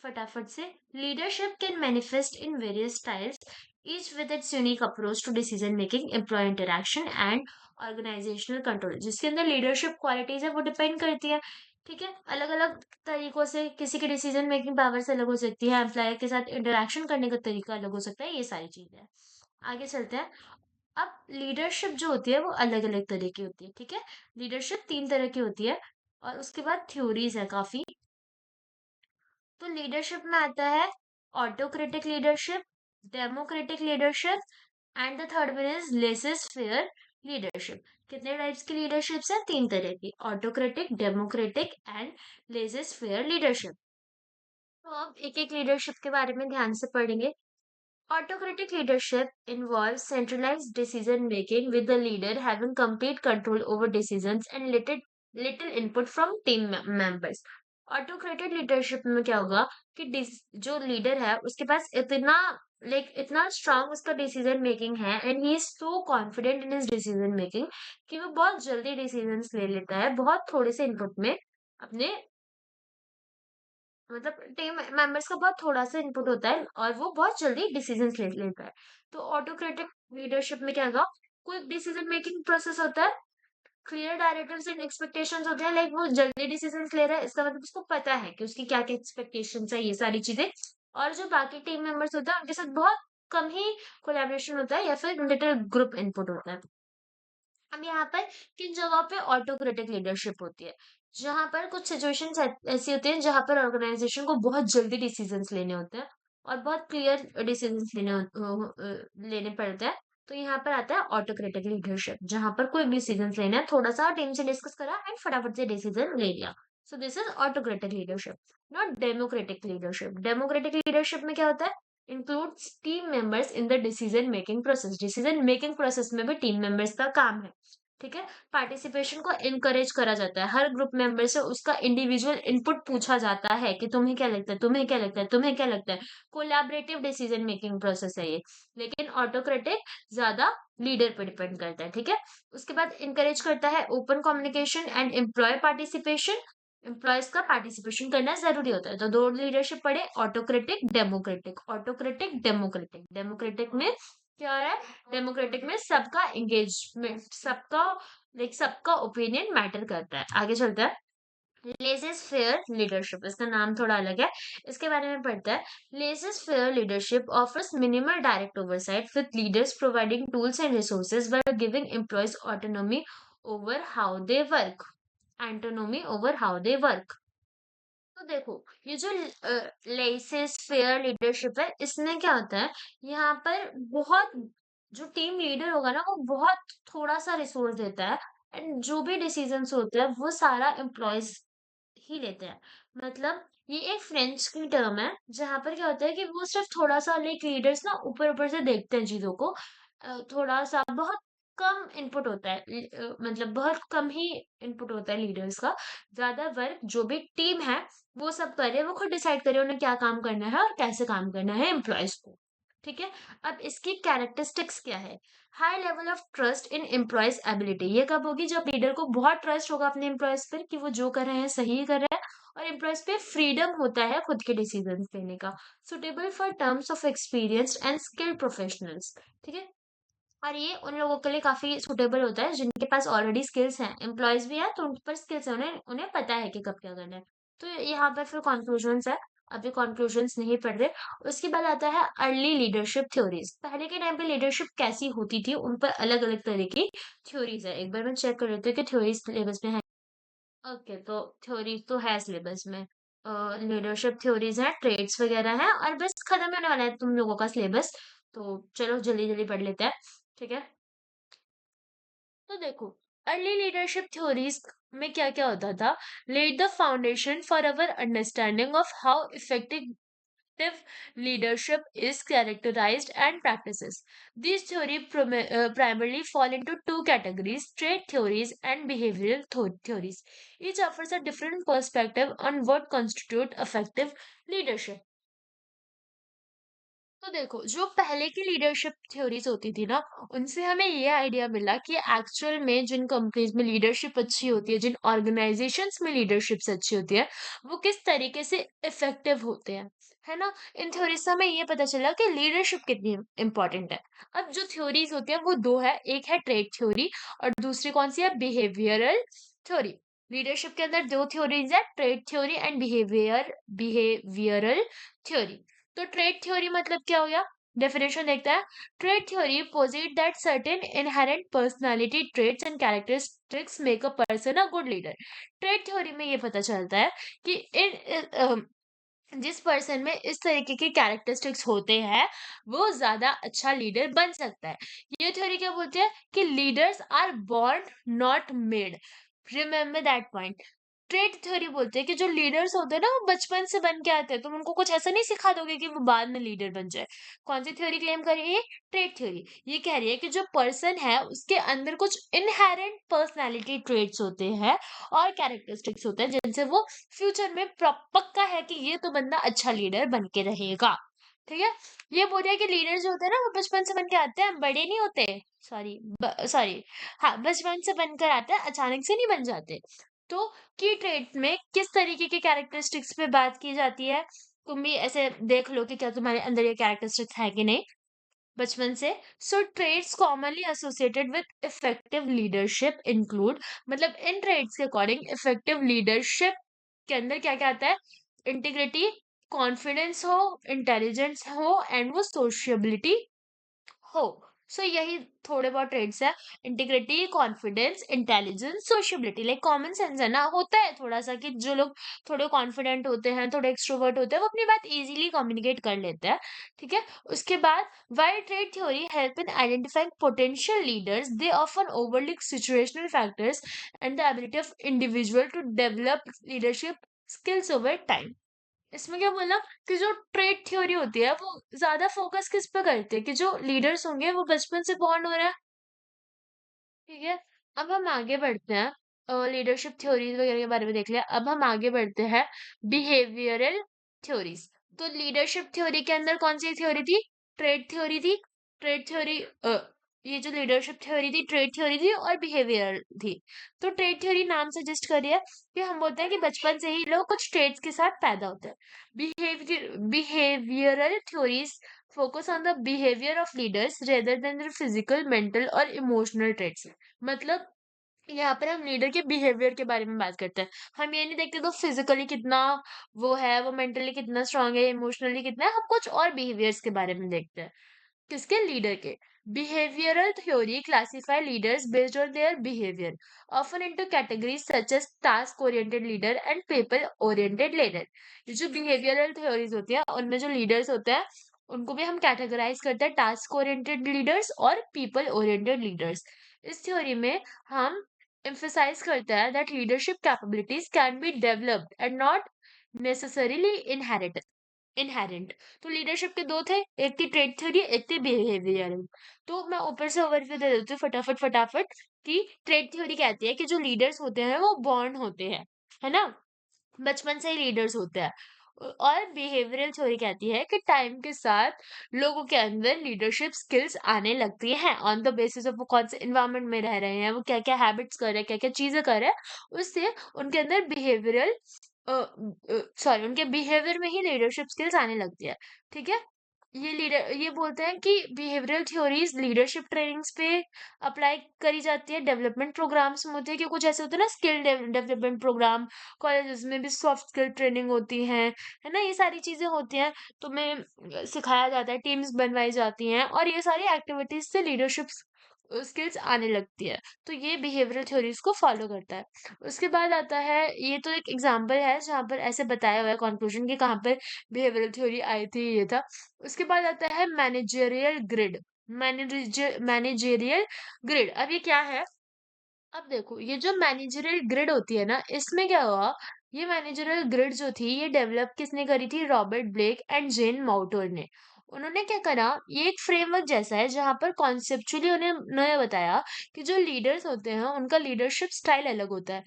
फटाफट से। Leadership can manifest in various styles, each with its unique approach to decision making, employ interaction and organisational control. जिसके अंदर लीडरशिप क्वालिटीज है वो डिपेंड करती है, ठीक है, अलग अलग तरीकों से। किसी की डिसीजन मेकिंग पावर से अलग हो सकती है, एम्प्लॉयर के साथ इंटरैक्शन करने का तरीका अलग हो सकता है, ये सारी चीजें। आगे चलते हैं। अब लीडरशिप जो होती है वो अलग अलग तरह की होती है, ठीक है। लीडरशिप तीन तरह की होती है और उसके बाद थ्योरीज है काफी। तो लीडरशिप में आता है autocratic leadership, democratic leadership and the third one is laces fair leadership. कितने टाइप्स की लीडरशिप्स है? तीन तरह की, autocratic, democratic and laces fair leadership. तो अब एक एक लीडरशिप के बारे में ध्यान से पढ़ेंगे। Autocratic leadership involves centralized decision making with the leader having complete control over decisions and little input from team members। Autocratic leadership में क्या होगा कि जो लीडर है उसके पास इतना इतना स्ट्रांग उसका डिसीजन मेकिंग है and he is so confident in his decision making कि वो बहुत जल्दी डिसीजंस ले लेता है बहुत थोड़े से इनपुट में अपने मतलब टीम मेंबर्स का बहुत थोड़ा सा इनपुट होता है और वो बहुत जल्दी डिसीजंस ले लेता है। तो ऑटोक्रेटिक लीडरशिप में क्या होगा, क्विक डिसीजन मेकिंग प्रोसेस होता है, क्लियर डायरेक्टिव्स एंड एक्सपेक्टेशंस होते हैं, वो जल्दी डिसीजंस ले रहा है इसका मतलब उसको पता है कि उसकी क्या क्या एक्सपेक्टेशंस है, ये सारी चीजें। और जो बाकी टीम मेंबर्स होता है उनके साथ बहुत कम ही कोलैबोरेशन होता है या फिर लिटिल ग्रुप इनपुट होता है। अब यहाँ पर किन जगहों पे ऑटोक्रेटिक लीडरशिप होती है, जहां पर कुछ सिचुएशंस ऐसी होती हैं जहां पर ऑर्गेनाइजेशन को बहुत जल्दी डिसीजंस लेने होते हैं और बहुत क्लियर डिसीजंस लेने पड़ते हैं। तो यहाँ पर आता है ऑटोक्रेटिक लीडरशिप, जहां पर कोई डिसीजंस लेना है, थोड़ा सा टीम से डिस्कस करा एंड फटाफट से डिसीजन ले लिया। सो this is autocratic leadership, not democratic leadership. Democratic leadership में क्या होता है, includes team members in the decision making process. Decision making process में भी टीम मेंबर्स का काम है, ठीक है। पार्टिसिपेशन को इनकरेज करा जाता है, हर ग्रुप मेंबर से उसका इंडिविजुअल इनपुट पूछा जाता है कि तुम्हें क्या लगता है, तुम्हें क्या लगता है, तुम्हें क्या लगता है। कोलैबोरेटिव डिसीजन मेकिंग प्रोसेस है ये, लेकिन ऑटोक्रेटिक ज्यादा लीडर पे डिपेंड करता है, ठीक है। उसके बाद इंकरेज करता है open communication and employ participation. Employees का पार्टिसिपेशन करना जरूरी होता है। तो दो लीडरशिप पढ़े, autocratic democratic. Autocratic democratic, democratic में क्या हो रहा है, डेमोक्रेटिक में सबका एंगेजमेंट, सबका ओपिनियन मैटर करता है। आगे चलता है, लेजेस फेयर लीडरशिप, इसका नाम थोड़ा अलग है, इसके बारे में पढ़ता है। Laissez faire leadership offers minimal direct oversight with leaders providing tools and resources while giving employees autonomy over how they work. Autonomy over how they work. तो देखो, ये जो लेसेस फेयर लीडरशिप है, इसमें क्या होता है, यहाँ पर बहुत जो टीम लीडर होगा ना वो बहुत थोड़ा सा रिसोर्स देता है एंड जो भी डिसीजंस होते हैं वो सारा एम्प्लॉयज ही लेते हैं। मतलब ये एक फ्रेंच की टर्म है जहां पर क्या होता है कि वो सिर्फ थोड़ा सा लीडर्स ना ऊपर ऊपर से देखते हैं चीजों को। थोड़ा सा बहुत कम इनपुट होता है, मतलब बहुत कम ही इनपुट होता है लीडर्स का। ज्यादा वर्क जो भी टीम है वो सब करे, वो खुद डिसाइड करे उन्हें क्या काम करना है और कैसे काम करना है एम्प्लॉयज को, ठीक है। अब इसकी कैरेक्टरिस्टिक्स क्या है, high level of trust in employees ability. ये कब होगी, जब लीडर को बहुत ट्रस्ट होगा अपने एम्प्लॉयज पर कि वो जो कर रहे हैं सही कर रहे हैं, और एम्प्लॉयज पे फ्रीडम होता है खुद के डिसीजन लेने का। Suitable for terms of experienced and skilled professionals, ठीक है। और ये उन लोगों के लिए काफी सुटेबल होता है जिनके पास ऑलरेडी स्किल्स हैं, एम्प्लॉयज भी है तो उन पर स्किल्स है, उन्हें उन्हें पता है कि कब क्या करना है। तो यहाँ पर फिर कॉन्क्लूजन्स है, अभी कॉन्क्लूजन्स नहीं पढ़ रहे। उसके बाद आता है अर्ली लीडरशिप थ्योरीज। पहले के टाइम पे लीडरशिप कैसी होती थी, उन पर अलग अलग तरह की थ्योरीज है। एक बार मैं चेक कर लेती हूँ कि थ्योरीज सिलेबस में है। ओके, तो थ्योरी तो है सिलेबस में, लीडरशिप थ्योरीज है, ट्रेड्स वगैरह है, और बस खत्म होने वाला है तुम लोगों का सिलेबस। तो चलो जल्दी जल्दी पढ़ लेते हैं, ठीक है। तो देखो, अर्ली लीडरशिप थ्योरीज में क्या क्या होता था, led the foundation for our understanding of how effective leadership is characterized and practices. These primarily fall into two categories: trait theories and behavioral theories. Each offers a different perspective on what constitute effective leadership. तो देखो, जो पहले की लीडरशिप थ्योरीज होती थी ना, उनसे हमें ये आइडिया मिला कि एक्चुअल में जिन कंपनीज में लीडरशिप अच्छी होती है, जिन ऑर्गेनाइजेशंस में लीडरशिप अच्छी होती है, वो किस तरीके से इफेक्टिव होते हैं, है ना। इन थ्योरीज से हमें ये पता चला कि लीडरशिप कितनी इंपॉर्टेंट है। अब जो थ्योरीज होती है वो दो है, एक है ट्रेड थ्योरी और दूसरी कौन सी है, बिहेवियरल थ्योरी। लीडरशिप के अंदर दो थ्योरीज है, trade theory and behavioural theory. तो ट्रेड थ्योरी मतलब क्या हो गया, डेफिनेशन देखते हैं। Trade theory पोजिट that certain inherent personality traits and characteristics make a person a good leader. Trade theory में ये पता चलता है कि जिस पर्सन में इस तरीके के कैरेक्टरिस्टिक्स होते हैं वो ज्यादा अच्छा लीडर बन सकता है। ये थ्योरी क्या बोलती है कि leaders are born not made. Remember that point. Trait theory बोलते हैं कि जो लीडर्स होते हैं ना वो बचपन से बन के आते हैं, तुम उनको कुछ ऐसा नहीं सिखा दोगे कि वो बाद में लीडर बन जाए। कौन सी थ्योरी क्लेम कर रही है? Trait theory. ये कह रही है कि जो पर्सन है उसके अंदर कुछ इनहेरेंट पर्सनालिटी ट्रेट्स होते हैं और कैरेक्टरिस्टिक्स होते हैं जिनसे वो फ्यूचर में पक्का है कि ये तो बंदा अच्छा लीडर बन के रहेगा। ठीक है। ये बोल रहा है कि लीडर जो होते हैं ना वो बचपन से बन के आते हैं, बड़े नहीं होते। सॉरी, सॉरी, हाँ, बचपन से बनकर आते हैं, अचानक से नहीं बन जाते। तो की ट्रेट में किस तरीके के कैरेक्टरिस्टिक्स पे बात की जाती है, तुम भी ऐसे देख लो कि क्या तुम्हारे अंदर ये कैरेक्टरिस्टिक्स है कि नहीं बचपन से। So traits commonly associated with effective leadership include, मतलब इन ट्रेड्स के अकॉर्डिंग इफेक्टिव लीडरशिप के अंदर क्या क्या आता है? इंटीग्रिटी, कॉन्फिडेंस हो, इंटेलिजेंस हो एंड वो सोशियबिलिटी हो। सो यही थोड़े बहुत ट्रेड्स है। Integrity, confidence, intelligence, sociability. Like common sense है ना, होता है थोड़ा सा कि जो लोग थोड़े कॉन्फिडेंट होते हैं, थोड़े एक्सट्रोवर्ट होते हैं, वो अपनी बात इजीली कम्युनिकेट कर लेते हैं। ठीक है। उसके बाद while trade theory help in identifying potential leaders, they often overlook situational factors and the ability of individual to develop leadership skills over time. इसमें क्या बोला कि जो ट्रेड थ्योरी होती है वो ज्यादा फोकस किस पे करती है कि जो लीडर्स होंगे वो बचपन से बॉर्न हो रहा है। ठीक है। अब हम आगे बढ़ते हैं, लीडरशिप थ्योरीज वगैरह के बारे में देख लिया, अब हम आगे बढ़ते हैं बिहेवियरल थ्योरीज। तो लीडरशिप थ्योरी के अंदर कौन सी थ्योरी थी? ट्रेड थ्योरी थी। ट्रेड थ्योरी, ये जो लीडरशिप थ्योरी थी, ट्रेड थ्योरी थी और बिहेवियर थी। तो ट्रेड थ्योरी नाम सजेस्ट करिए कि हम बोलते हैं कि बचपन से ही लोग कुछ ट्रेड्स के साथ पैदा होते हैं। Behavioural theories focus on the behavior of leaders rather than their physical, mental और emotional traits। मतलब यहाँ पर हम लीडर के बिहेवियर के बारे में बात करते हैं। हम ये नहीं देखते तो फिजिकली कितना वो है, वो मेंटली कितना स्ट्रांग है, इमोशनली कितना है, हम कुछ और बिहेवियर्स के बारे में देखते हैं। किसके? लीडर के। Behavioural theory classify leaders based on their behaviour, often into categories such as task oriented leader and people oriented leader. ये जो बिहेवियरल थ्योरीज होती है उनमें जो लीडर्स होते हैं उनको भी हम कैटेगराइज करते हैं टास्क ओरिएंटेड लीडर्स और पीपल ओरिएंटेड लीडर्स। इस थ्योरी में हम emphasize करते हैं that leadership capabilities can be developed and not necessarily inherent. तो लीडरशिप के दो थे, एक थी ट्रेड थ्योरी, एक थी बिहेवियरल। तो मैं ऊपर से ओवरव्यू दे देती हूँ फटाफट फटाफट कि ट्रेड थ्योरी कहती है कि जो लीडर्स होते हैं वो बॉर्न होते हैं, है ना, बचपन से ही लीडर्स होते हैं। और बिहेवियरल थ्योरी कहती है कि टाइम के साथ लोगों के अंदर लीडरशिप स्किल्स आने लगती हैं ऑन द बेसिस ऑफ वो कौन से इन्वायरमेंट में रह रहे हैं, वो क्या क्या हैबिट्स कर रहे हैं, क्या क्या चीजें कर रहे हैं, उससे उनके अंदर बिहेवियरल, सॉरी, उनके बिहेवियर में ही लीडरशिप स्किल्स आने लगती है। ठीक है। ये बोलते हैं कि बिहेवियरल थ्योरीज लीडरशिप ट्रेनिंग्स पे अप्लाई करी जाती है, डेवलपमेंट प्रोग्राम्स में होते हैं कि कुछ ऐसे होते हैं ना स्किल डेवलपमेंट प्रोग्राम, कॉलेजेस में भी सॉफ्ट स्किल ट्रेनिंग होती है ना, ये सारी चीजें होती हैं। तुम्हें सिखाया जाता है, टीम्स बनवाई जाती हैं और ये सारी एक्टिविटीज से लीडरशिप स्किल्स आने लगती है। तो ये बिहेवियरल थ्योरीज को फॉलो करता है। उसके बाद आता है, ये तो एक एग्जांपल है जहाँ पर ऐसे बताया हुआ है कंक्लूजन कि कहाँ पर बिहेवियरल थ्योरी आई थी, ये था। उसके बाद आता है मैनेजरियल ग्रिड। मैनेजरियल ग्रिड, अब ये क्या है? अब देखो ये जो मैनेजरियल ग्रिड होती है ना, इसमें क्या हुआ, ये मैनेजरियल ग्रिड जो थी ये डेवलप किसने करी थी? रॉबर्ट ब्लेक एंड जेन माउटोर ने। उन्होंने क्या करा, ये एक फ्रेमवर्क जैसा है जहां पर कॉन्सेप्चुअली उन्होंने बताया कि जो लीडर्स होते हैं उनका लीडरशिप स्टाइल अलग होता है।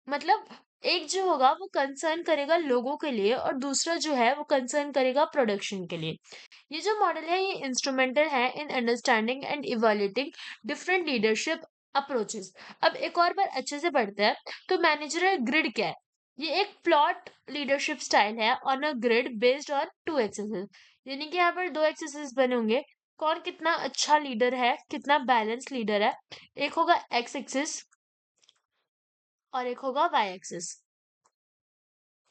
मतलब एक जो होगा वो कंसर्न करेगा लोगों के लिए और दूसरा जो है वो कंसर्न करेगा प्रोडक्शन के लिए। ये जो मॉडल है ये इंस्ट्रूमेंटल है in understanding and evaluating different leadership approaches. अब एक और बार अच्छे से पढ़ते हैं। तो मैनेजरल ग्रिड क्या है? ये एक प्लॉट लीडरशिप स्टाइल है on a grid based on two axes, यानी कि यहाँ पर दो एक्सेस बने होंगे, कौन कितना अच्छा लीडर है, कितना बैलेंस लीडर है। एक होगा एक्स एक्सिस और एक होगा वाई एक्सिस।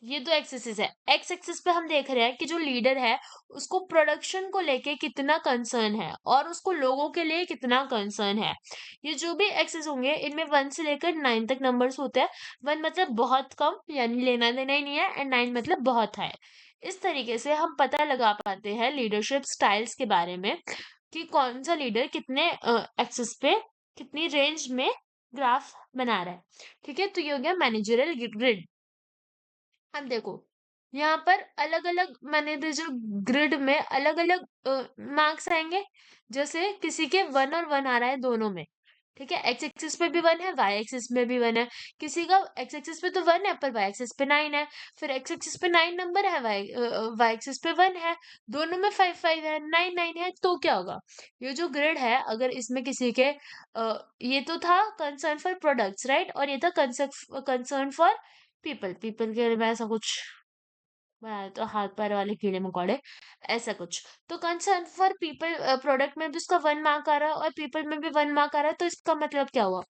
ये दो एक्सेस है। एक्स एक्सिस पे हम देख रहे हैं कि जो लीडर है उसको प्रोडक्शन को लेके कितना कंसर्न है और उसको लोगों के लिए कितना कंसर्न है। ये जो भी एक्सेस होंगे इनमें 1 से लेकर 9 तक नंबर्स होते हैं। 1 मतलब बहुत कम यानी लेना देना ही नहीं है एंड 9 मतलब बहुत है। इस तरीके से हम पता लगा पाते हैं लीडरशिप स्टाइल्स के बारे में कि कौन सा लीडर कितने एक्सेस पे कितनी रेंज में ग्राफ बना रहा है। ठीक है। तो ये हो गया मैनेजरल ग्रिड। अब देखो, यहाँ पर अलग अलग मैंने जो ग्रिड में अलग अलग मार्क्स आएंगे। जैसे किसी के 1 और 1 आ रहा है दोनों में, ठीक है, एक्स एक्सिस पे भी 1 है, वाई एक्सिस में भी 1 है। किसी का एक्स एक्सिस पे तो 1 है पर वाई एक्सिस पे 9 है, फिर एक्स एक्सिस पे 9 नंबर है, वाई एक्सिस पे 1 है, दोनों में 5 5 है, 9 9 है, तो क्या होगा? ये जो ग्रिड है, अगर इसमें किसी के ये तो था कंसर्न फॉर प्रोडक्ट्स, राइट, और ये था कंसर्न फॉर पीपल, पीपल के लिए मैं ऐसा कुछ बनाया तो हाथ पैर वाले कीड़े मकोड़े, ऐसा कुछ। तो कंसर्न फॉर पीपल प्रोडक्ट में भी उसका 1 मार्क आ रहा है और पीपल में भी 1 मार्क आ रहा है, तो इसका मतलब क्या हुआ?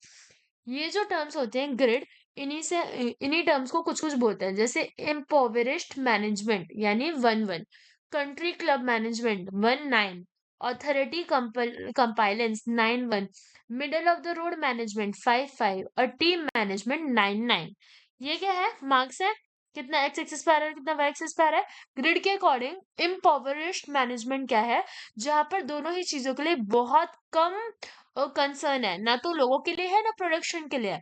ये जो टर्म्स होते हैं ग्रिड, इन्हीं टर्म्स को कुछ कुछ बोलते हैं, जैसे इम्पोवेरिस्ड मैनेजमेंट यानी 1 1, country club management 1 9, authority compliance 9 1, middle of the road management 5 5 और टीम मैनेजमेंट 9 9। ये क्या है? मार्क्स है, कितना एक्स एक्सिस पे आ रहा है, कितना वाई एक्सिस पे आ रहा है। ग्रिड के अकॉर्डिंग इम्पोवेरिस्ड मैनेजमेंट क्या है? जहां पर दोनों ही चीजों के लिए बहुत कम कंसर्न है, ना तो लोगों के लिए है ना प्रोडक्शन के लिए है।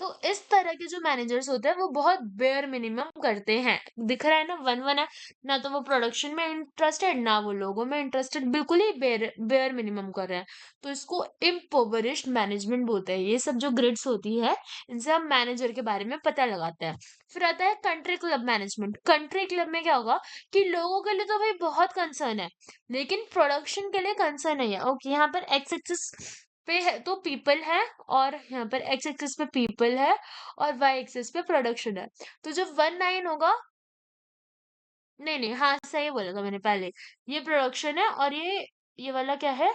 तो इस तरह के जो मैनेजर्स होते हैं वो बहुत बेयर मिनिमम करते हैं। दिख रहा है ना, 1 1 है, ना तो वो प्रोडक्शन में इंटरेस्टेड ना वो लोगों में इंटरेस्टेड, बिल्कुल ही बेयर बेयर मिनिमम कर रहे हैं। तो इसको इम्पोवरिश्ड मैनेजमेंट बोलते हैं। ये सब जो ग्रिड्स होती है, इनसे हम मैनेजर के बारे में पता लगाते हैं। फिर आता है country club management. Country club में क्या होगा कि लोगों के लिए तो भाई बहुत कंसर्न है, लेकिन प्रोडक्शन के लिए कंसर्न नहीं है। ओके, यहाँ पर एक्स एक्सिस पे है तो पीपल है, और यहाँ पर एक्स एक्सिस पे पीपल है, और वाई एक्सिस पे प्रोडक्शन है। तो जब 1 9 होगा, नहीं नहीं, हाँ सही बोला था मैंने पहले, ये प्रोडक्शन है और ये वाला क्या है?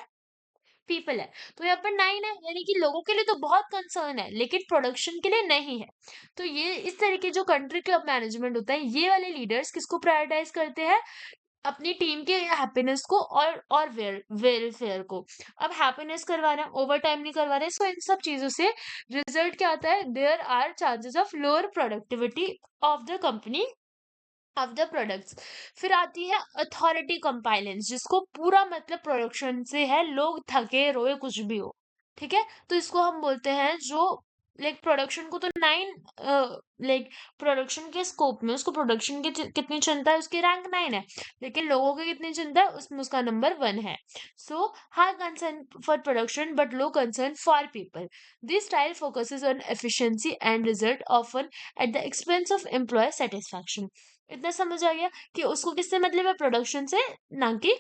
पीपल है। तो यहाँ पर 9 है, यानी कि लोगों के लिए तो बहुत कंसर्न है लेकिन प्रोडक्शन के लिए नहीं है। तो ये इस तरीके जो कंट्री क्लब मैनेजमेंट होता है, ये वाले लीडर्स किसको प्रायोरिटाइज करते हैं? अपनी टीम के हैप्पीनेस को और वेलफेयर को। अब हैप्पीनेस करवा रहे हैं, ओवर टाइम नहीं करवा रहे, सो इन सब चीजों से रिजल्ट क्या आता है? There are chances of lower productivity of the company of the products. फिर आती है अथॉरिटी कंपाइलेंस, जिसको पूरा मतलब प्रोडक्शन से है, लोग थके रोए कुछ भी हो, ठीक है, तो इसको हम बोलते हैं जो लाइक प्रोडक्शन को तो 9, लाइक प्रोडक्शन के स्कोप में उसको प्रोडक्शन की कितनी चिंता है, उसकी रैंक 9 है, लेकिन लोगों की कितनी चिंता है, उसमें उसका नंबर 1 है। So high concern for production but low concern for people. This style focuses on efficiency and result often at the expense of employ satisfaction. इतना समझ आ गया कि उसको किससे मतलब है? प्रोडक्शन से, ना कि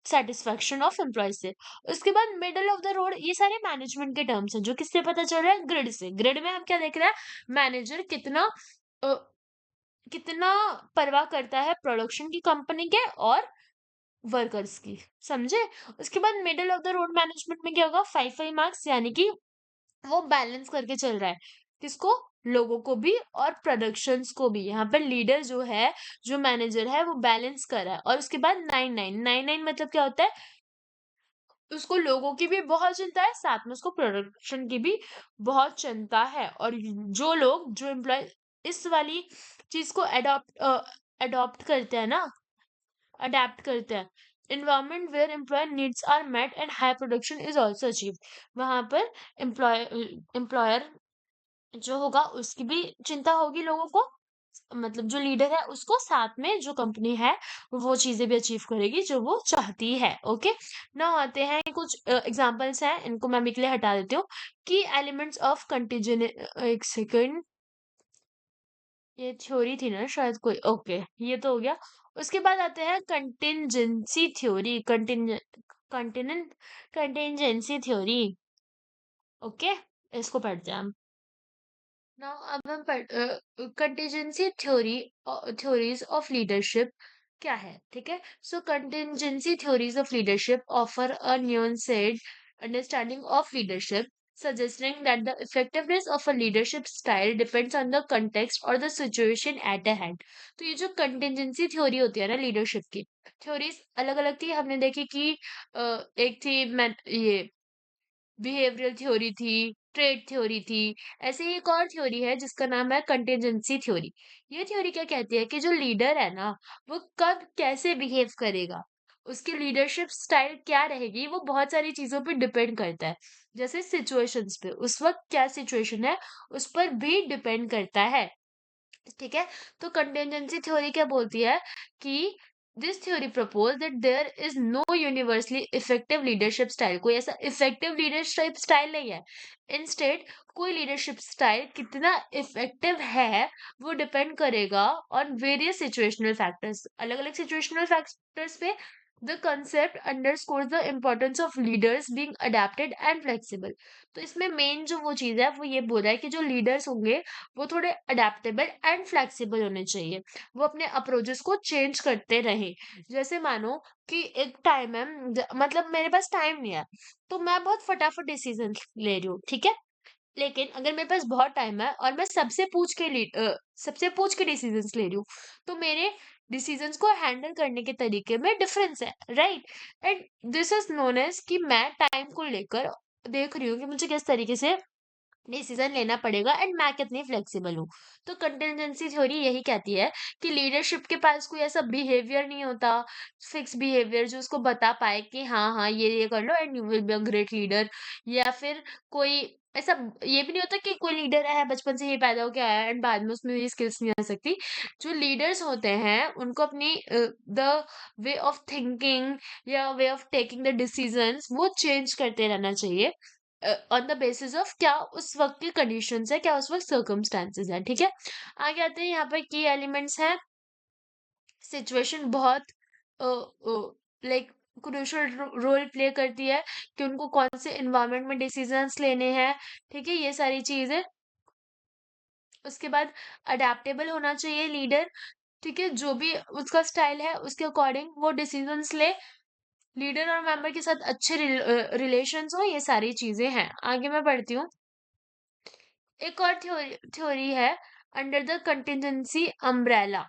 सेटिस्फैक्शन ऑफ एम्प्लॉय से। उसके बाद मिडल ऑफ द रोड, ये सारे मैनेजमेंट के टर्म्स हैं जो किससे पता चल रहा है? ग्रिड से। ग्रिड में हम क्या देख रहे हैं? मैनेजर कितना अ, कितना परवाह करता है प्रोडक्शन की, कंपनी के और वर्कर्स की, समझे? उसके बाद middle of the road management में क्या होगा? 5 5 मार्क्स, यानी कि वो बैलेंस करके चल रहा है, किसको? लोगों को भी और प्रोडक्शंस को भी। यहाँ पर लीडर जो है, जो मैनेजर है, वो बैलेंस कर रहा है। और उसके बाद 9 9 9 9 मतलब क्या होता है? उसको लोगों की भी बहुत चिंता है, साथ में उसको प्रोडक्शन की भी बहुत चिंता है। और जो लोग, जो एम्प्लॉय इस वाली चीज को अडॉप्ट करते हैं ना, अडेप्ट करते हैं, environment where employer needs are met and high production is also achieved, वहां पर एम्प्लॉयर जो होगा उसकी भी चिंता होगी लोगों को, मतलब जो लीडर है उसको, साथ में जो कंपनी है वो चीजें भी अचीव करेगी जो वो चाहती है। ओके, ना आते हैं कुछ एग्जांपल्स हैं, इनको मैं अभी के लिए हटा देती हूँ। की एलिमेंट्स ऑफ कंटीजन, एक सेकंड, ये थ्योरी थी ना शायद कोई, ओके, ये तो हो गया। उसके बाद आते हैं contingency theory, continent contingency theory. Okay, इसको पढ़ते हैं हम। नाउ अब हम कंटिजेंसी थ्योरीज ऑफ लीडरशिप क्या है, ठीक है। So contingency theories of leadership offer a nuanced understanding of leadership, suggesting that the effectiveness of a leadership style depends on the context or the situation at the hand। तो ये जो कंटिजेंसी थ्योरी होती है ना लीडरशिप की, थ्योरीज अलग अलग थी, हमने देखी कि एक थी मैं ये बिहेवियरल थ्योरी थी, ट्रेड थ्योरी थी। ऐसे ही एक और थ्योरी है जिसका नाम है कंटिजेंसी थ्योरी। ये थ्योरी क्या कहती है कि जो लीडर है ना, वो कब कैसे बिहेव करेगा, उसकी लीडरशिप स्टाइल क्या रहेगी, वो बहुत सारी चीजों पे डिपेंड करता है। जैसे सिचुएशंस पे, उस वक्त क्या सिचुएशन है, उस पर भी डिपेंड करता है। ठीक है। तो कंटिजेंसी थ्योरी क्या बोलती है कि this theory propose that there is no universally effective leadership style. कोई ऐसा इफेक्टिव लीडरशिप स्टाइल नहीं है। इंस्टेड कोई लीडरशिप स्टाइल कितना इफेक्टिव है वो डिपेंड करेगा ऑन वेरियस सिचुएशनल फैक्टर्स, अलग अलग सिचुएशनल फैक्टर्स पे। The concept underscores the importance of leaders being adapted and flexible. तो इसमें मेन जो वो चीज है वो ये बोल रहा है कि जो लीडर्स होंगे वो थोड़े अडेप्टेबल एंड फ्लेक्सिबल होने चाहिए। वो अपने अप्रोचेस को चेंज करते रहे। जैसे मानो कि एक टाइम है, मतलब मेरे पास टाइम नहीं है, तो मैं बहुत फटाफट डिसीजन ले रही हूँ, ठीक है। लेकिन अगर मेरे पास बहुत टाइम है और मैं सबसे पूछ के डिसीजंस ले रही हूँ, तो मेरे डिसीजंस को हैंडल करने के तरीके में डिफरेंस है, right. And this is known as कि मैं टाइम को लेकर देख रही हूँ कि मुझे किस तरीके से डिसीजन लेना पड़ेगा एंड मैं कितनी फ्लेक्सिबल हूँ। तो कंटिजेंसी थ्योरी यही कहती है कि लीडरशिप के पास कोई ऐसा बिहेवियर नहीं होता, फिक्स बिहेवियर जो उसको बता पाए कि हाँ हाँ ये कर लो and you will be a great leader. या फिर कोई ऐसा ये भी नहीं होता कि कोई लीडर है बचपन से ही पैदा होके आया एंड बाद में उसमें ये स्किल्स नहीं आ सकती। जो लीडर्स होते हैं उनको अपनी द वे ऑफ थिंकिंग या way of taking the decisions वो चेंज करते रहना चाहिए ऑन द बेसिस ऑफ क्या उस वक्त की कंडीशंस है, क्या उस वक्त सर्कमस्टांसेस है, ठीक है। आगे आते हैं, यहाँ पर की एलिमेंट्स हैं। सिचुएशन बहुत लाइक क्रूशियल रोल प्ले करती है कि उनको कौन से एनवायरनमेंट में डिसीजंस लेने हैं, ठीक है, ये सारी चीजें। उसके बाद अडेप्टेबल होना चाहिए लीडर, ठीक है, जो भी उसका स्टाइल है उसके अकॉर्डिंग वो डिसीजंस ले। लीडर और मेंबर के साथ अच्छे रिलेशंस हो, ये सारी चीजें हैं। आगे मैं बढ़ती हूँ। एक और थ्योरी थ्योरी है अंडर द कंटिजेंसी अम्ब्रेला,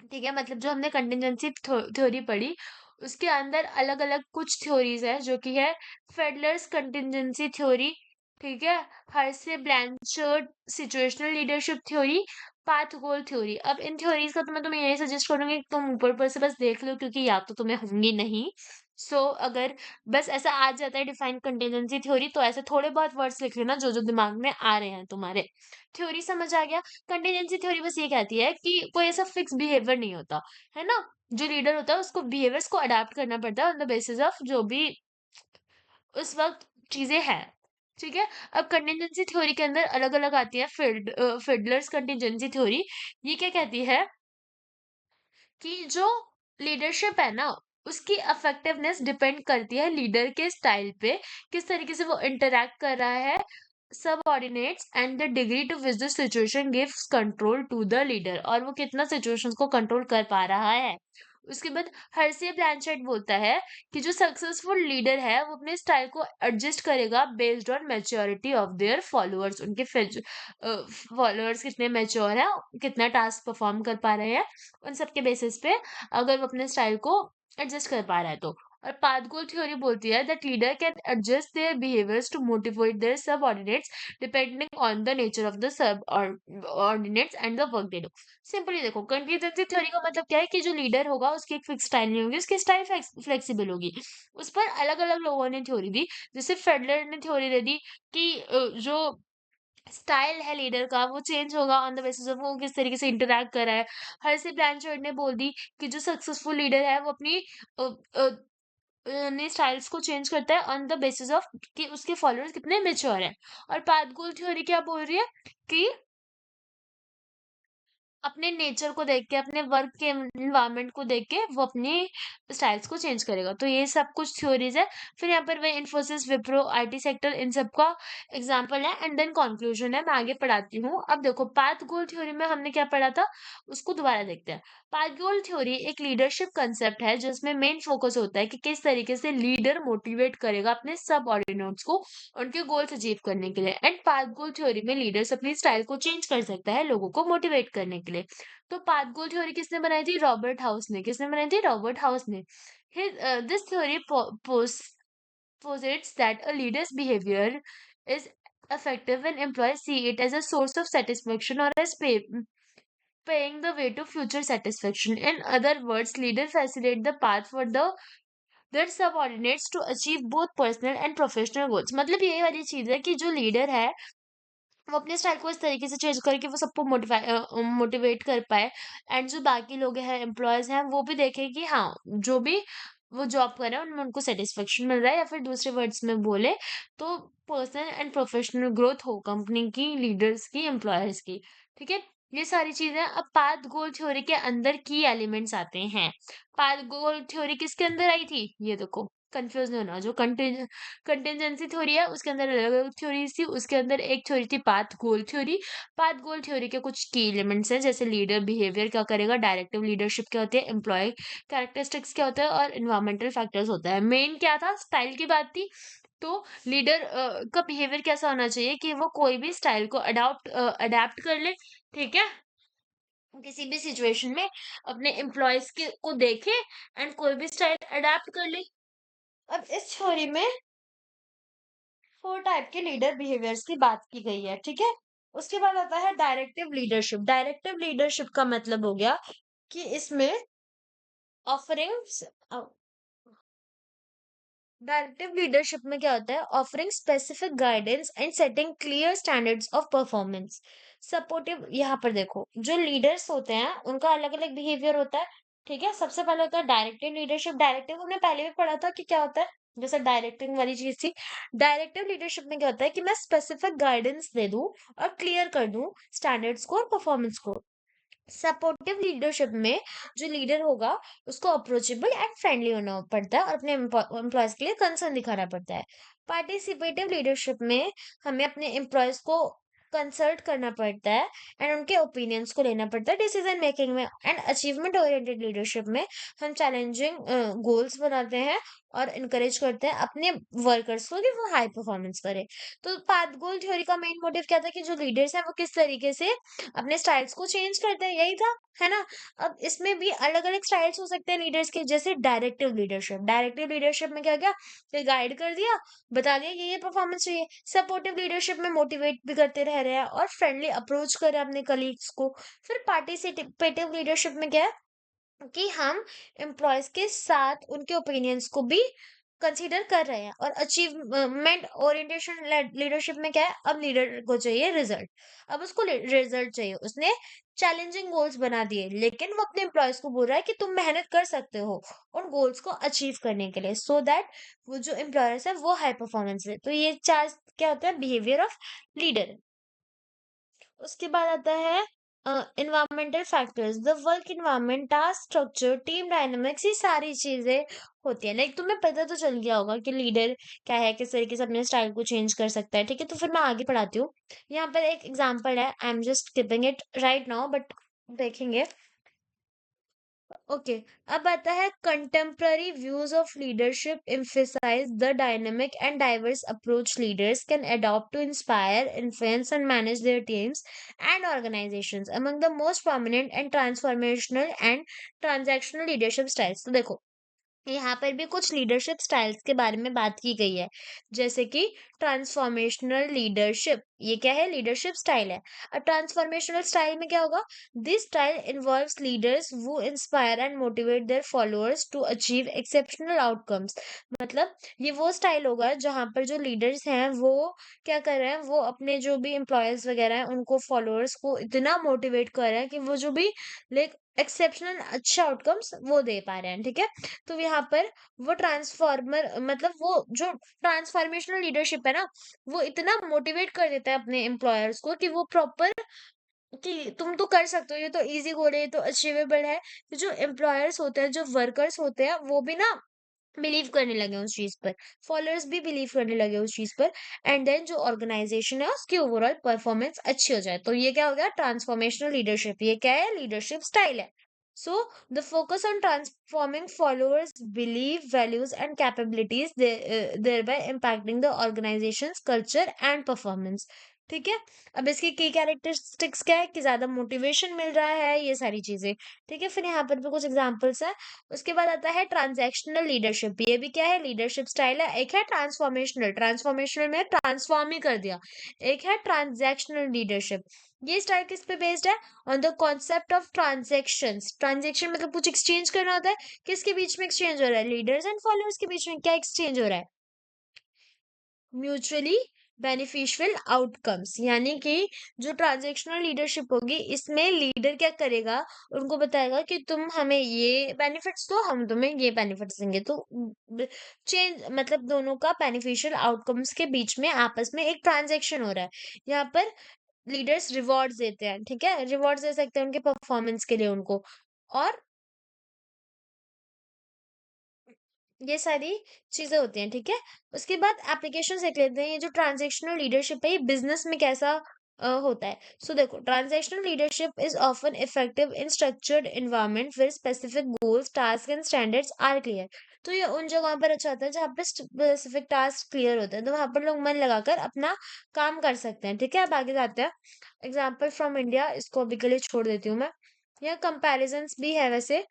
ठीक है। मतलब जो हमने कंटिजेंसी थ्योरी पढ़ी उसके अंदर अलग अलग कुछ थ्योरीज है जो कि है फेडलर्स कंटिजेंसी थ्योरी, ठीक है, Hershey Blanchard situational leadership theory, path गोल थ्योरी। अब इन थ्योरीज का तो मैं तुम्हें यही सजेस्ट करूंगी कि तुम ऊपर ऊपर से बस देख लो क्योंकि याद तो तुम्हें होंगी नहीं। अगर बस ऐसा आ जाता है डिफाइन कंटिजेंसी थ्योरी तो ऐसे थोड़े बहुत वर्ड्स लिख लेना जो जो दिमाग में आ रहे हैं तुम्हारे। थ्योरी समझ आ गया। कंटीजेंसी थ्योरी बस ये कहती है कि कोई ऐसा फिक्स बिहेवियर नहीं होता, है ना। जो लीडर होता है उसको बिहेवियर्स को अडाप्ट करना पड़ता है ऑन द बेसिस ऑफ जो भी उस वक्त चीजें हैं, ठीक है। अब कंटीजेंसी थ्योरी के अंदर अलग अलग आती है फिडलर्स कंटीजेंसी थ्योरी। ये क्या कहती है कि जो लीडरशिप है ना उसकी इफेक्टिवनेस डिपेंड करती है लीडर के स्टाइल पे, किस तरीके से वो इंटरैक्ट कर रहा है subordinates and the degree to which the situation gives control to the leader, और वो कितना सिचुएशंस को कंट्रोल कर पा रहा है। उसके बाद हर्से ब्लैंचेट बोलता है कि जो सक्सेसफुल लीडर है वो अपने स्टाइल को एडजस्ट करेगा based on maturity of their followers. उनके फॉलोअर्स कितने मैच्योर है, कितना टास्क परफॉर्म कर पा रहे हैं, उन सब के बेसिस पे अगर वो अपने स्टाइल को एडजस्ट कर पा रहा है तो। और पाथ गोल थ्योरी बोलती है that leader can adjust their behaviours to motivate their subordinates depending on the nature of the subordinates and the work they do. Simply देखो कंटिजेंसी थ्योरी का मतलब क्या है कि जो लीडर होगा उसकी एक फिक्स स्टाइल नहीं होगी, उसकी स्टाइल फ्लेक्सिबल होगी। उस पर अलग अलग लोगों ने थ्योरी दी। जैसे फेडलर ने थ्योरी दे दी कि जो स्टाइल है लीडर का वो चेंज होगा ऑन द बेसिस ऑफ वो किस तरीके से इंटरैक्ट कर रहा है। हर्षी ब्लैंचर्ड ने बोल दी कि जो सक्सेसफुल लीडर है वो अपनी अ, अ, अपने स्टाइल्स को चेंज करता है ऑन द बेसिस ऑफ कि उसके फॉलोअर्स कितने मेच्योर हैं। और पाथगोल थ्योरी क्या बोल रही है कि अपने नेचर को देख के, अपने वर्क के एनवायरनमेंट को देख के वो अपनी स्टाइल्स को चेंज करेगा। तो ये सब कुछ थ्योरीज है। फिर यहाँ पर वही इन्फोसिस, विप्रो, आईटी सेक्टर, इन सब का एग्जांपल है एंड देन कंक्लूजन है। मैं आगे पढ़ाती हूँ। अब देखो पाथ गोल थ्योरी में हमने क्या पढ़ा था उसको दोबारा देखते हैं। पाथ गोल थ्योरी एक लीडरशिप कंसेप्ट है जिसमें मेन फोकस होता है कि किस तरीके से लीडर मोटिवेट करेगा अपने सब ऑर्डिनेट्स को उनके गोल्स अचीव करने के लिए। एंड पाथ गोल थ्योरी में लीडर्स अपनी स्टाइल को चेंज कर सकता है लोगों को मोटिवेट करने के लिए। तो पाथ गोल थ्योरी किसने बनाई थी? रॉबर्ट हाउस ने। किसने बनाई थी? रॉबर्ट हाउस ने। This theory posits that a leader's behavior is effective when employees see it as a source of satisfaction or as paying the way to future satisfaction. In other words, leaders facilitate the path for their subordinates to achieve both personal and professional goals। मतलब यही वाली चीज है कि जो लीडर है वो अपने स्टाइल को इस तरीके से चेंज करे कि वो सबको मोटिवेट कर पाए, एंड जो बाकी लोग हैं, एम्प्लॉयज हैं, वो भी देखें कि हाँ, जो भी वो जॉब कर रहे हैं उनमें उनको सेटिस्फेक्शन मिल रहा है, या फिर दूसरे वर्ड्स में बोले तो पर्सनल एंड प्रोफेशनल ग्रोथ हो कंपनी की, लीडर्स की, एम्प्लॉयर्स की। ठीक है, ये सारी चीजें। अब पाथ गोल थ्योरी के अंदर की एलिमेंट्स आते हैं। पाथ गोल थ्योरी किसके अंदर आई थी, ये देखो, कंफ्यूज नहीं होना। जो कंटिजेंसी थ्योरी है उसके अंदर अलग अलग थ्योरी थी, उसके अंदर एक थ्योरी थी पाथ गोल थ्योरी। पाथ गोल थ्योरी के कुछ की एलिमेंट्स हैं, जैसे लीडर बिहेवियर क्या करेगा, डायरेक्टिव लीडरशिप क्या होती है, एम्प्लॉय कैरेक्टरिस्टिक्स क्या होता है, और इन्वायरमेंटल फैक्टर्स होता है। मेन क्या था, स्टाइल की बात थी। तो लीडर का बिहेवियर कैसा होना चाहिए कि वो कोई भी स्टाइल को अडेप्ट कर ले। ठीक है, किसी भी सिचुएशन में अपने एम्प्लॉयज के को देखे एंड कोई भी स्टाइल अडेप्ट कर ले। अब इस थ्योरी में 4 टाइप के लीडर बिहेवियर्स की बात की गई है, ठीक है? उसके बाद आता है डायरेक्टिव लीडरशिप। डायरेक्टिव लीडरशिप का मतलब हो गया कि इसमें ऑफरिंग्स डायरेक्टिव लीडरशिप में क्या होता है, offering specific guidance and setting clear standards of performance. Supportive, यहाँ पर देखो, जो लीडर्स होते हैं उनका अलग अलग बिहेवियर होता है। ठीक है, सबसे पहले होता है डायरेक्टिव लीडरशिप। डायरेक्टिव हमने पहले भी पढ़ा था कि क्या होता है, जैसे डायरेक्टिंग वाली चीज थी। डायरेक्टिव लीडरशिप में क्या होता है कि मैं स्पेसिफिक गाइडेंस दे दूं और क्लियर कर दूं स्टैंडर्ड्स को और परफॉर्मेंस को। सपोर्टिव लीडरशिप में जो लीडर होगा उसको अप्रोचेबल एंड फ्रेंडली होना पड़ता है और अपने एम्प्लॉयज के लिए कंसर्न दिखाना पड़ता है। पार्टिसिपेटिव लीडरशिप में हमें अपने एम्प्लॉयज को कंसल्ट करना पड़ता है एंड उनके ओपिनियंस को लेना पड़ता है डिसीजन मेकिंग में। एंड अचीवमेंट ओरिएंटेड लीडरशिप में हम चैलेंजिंग गोल्स बनाते हैं और इनकरेज करते हैं अपने वर्कर्स को कि वो हाई परफॉर्मेंस करे। तो पाथ गोल थ्योरी का मेन मोटिव क्या था कि जो लीडर्स हैं वो किस तरीके से अपने स्टाइल्स को चेंज करते हैं, यही था, है ना? अब इसमें भी अलग अलग स्टाइल्स हो सकते हैं लीडर्स के, जैसे डायरेक्टिव लीडरशिप। डायरेक्टिव लीडरशिप में क्या क्या, कि गाइड कर दिया, बता दिया ये परफॉर्मेंस चाहिए। सपोर्टिव लीडरशिप में मोटिवेट भी करते रह रहे हैं और फ्रेंडली अप्रोच कर रहे हैं अपने कलीग्स को। फिर पार्टिसिपेटिव लीडरशिप में क्या है कि हम एम्प्लॉयज के साथ उनके ओपिनियंस को भी कंसीडर कर रहे हैं। और अचीवमेंट ओरिएंटेशन लीडरशिप में क्या है, अब लीडर को चाहिए रिजल्ट। अब उसको रिजल्ट चाहिए, उसने चैलेंजिंग गोल्स बना दिए, लेकिन वो अपने एम्प्लॉयज को बोल रहा है कि तुम मेहनत कर सकते हो उन गोल्स को अचीव करने के लिए, सो दैट वो जो एम्प्लॉयर्स है वो हाई परफॉर्मेंस है। तो ये चार क्या होता है, बिहेवियर ऑफ लीडर। उसके बाद आता है environmental factors, the work environment, task structure, team dynamics, ये सारी चीजें होती है। लाइक तुम्हें पता तो चल गया होगा कि लीडर क्या है, किस तरीके से अपने स्टाइल को चेंज कर सकता है। ठीक है, तो फिर मैं आगे पढ़ाती हूँ। यहाँ पर एक एग्जांपल है, I am just skipping it right now, but देखेंगे। ओके, अब आता है contemporary views of leadership emphasize the dynamic and diverse approach leaders can adopt to inspire, influence and manage their teams and organizations. Among the most prominent and transformational and transactional leadership styles, तो देखो यहाँ पर भी कुछ लीडरशिप स्टाइल्स के बारे में बात की गई है, जैसे कि ट्रांसफॉर्मेशनल लीडरशिप। ये क्या है, लीडरशिप स्टाइल है। अब ट्रांसफॉर्मेशनल स्टाइल में क्या होगा, दिस स्टाइल इन्वॉल्व्स लीडर्स वो inspire and motivate their followers to achieve exceptional outcomes. मतलब ये वो स्टाइल होगा जहां पर जो लीडर्स हैं वो क्या कर रहे हैं, वो अपने जो भी एम्प्लॉयज वगैरह हैं उनको, फॉलोअर्स को इतना मोटिवेट कर रहे हैं कि वो जो भी लाइक एक्सेप्शनल अच्छे आउटकम्स वो दे पा रहे हैं। ठीक है, तो यहाँ पर वो ट्रांसफॉर्मर मतलब वो जो ट्रांसफॉर्मेशनल लीडरशिप है ना, वो इतना मोटिवेट कर देता है अपने एम्प्लॉयर्स को कि वो प्रॉपर कि तुम तो कर सकते हो, ये तो इजी गोल है, ये तो अचीवेबल है। तो जो एम्प्लॉयर्स होते हैं, जो वर्कर्स होते हैं, वो भी ना बिलीव करने लगे उस चीज पर, फॉलोअर्स भी बिलीव करने लगे उस चीज पर, एंड देन जो ऑर्गेनाइजेशन है उसकी ओवरऑल परफॉर्मेंस अच्छी हो जाए। तो ये क्या हो गया, ट्रांसफॉर्मेशनल लीडरशिप। ये क्या है, लीडरशिप स्टाइल है। So the focus on transforming followers' belief, values, and capabilities, thereby impacting the organization's culture and performance. ठीक है, अब इसकी की कैरेक्टरिस्टिक्स क्या है कि ज्यादा मोटिवेशन मिल रहा है, ये सारी चीजें। ठीक है, फिर यहाँ पर भी कुछ एग्जांपल्स हैं। उसके बाद आता है ट्रांजैक्शनल लीडरशिप। ये भी क्या है, लीडरशिप स्टाइल है। एक है ट्रांसफॉर्मेशनल, ट्रांसफॉर्मेशनल में ट्रांसफॉर्म ही कर दिया। एक है ट्रांजैक्शनल लीडरशिप। ये स्टाइल किस पे बेस्ड है, on the concept of transactions. Transaction मतलब कुछ एक्सचेंज करना होता है, किसके बीच में एक्सचेंज हो रहा है, लीडर्स एंड फॉलोअर्स के बीच में क्या एक्सचेंज हो रहा है, म्यूचुअली बेनिफिशियल आउटकम्स, यानी कि जो ट्रांजैक्शनल लीडरशिप होगी इसमें लीडर क्या करेगा, उनको बताएगा कि तुम हमें ये बेनिफिट्स दो, हम तुम्हें ये बेनिफिट्स देंगे। तो चेंज मतलब दोनों का बेनिफिशियल आउटकम्स के बीच में आपस में एक ट्रांजैक्शन हो रहा है। यहाँ पर लीडर्स रिवॉर्ड्स देते हैं, ठीक है, रिवॉर्ड्स दे सकते हैं उनके परफॉर्मेंस के लिए उनको। और ये सारी चीजें होती हैं, ठीक है। उसके बाद एप्लीकेशन देख लेते हैं। ये जो ट्रांजैक्शनल लीडरशिप है ये बिजनेस में कैसा होता है। सो देखो, transactional leadership is often effective in structured environment where specific goals task and standards are clear. तो ये उन जगहों पर अच्छा होता है जहाँ पे स्पेसिफिक टास्क क्लियर होते हैं, तो वहां पर लोग मन लगाकर अपना काम कर सकते हैं, ठीक है। अब आगे जाते हैं। एग्जाम्पल फ्रॉम इंडिया, इसको अभी के लिए छोड़ देती हूँ मैं। यहाँ कंपैरिजंस भी है वैसे,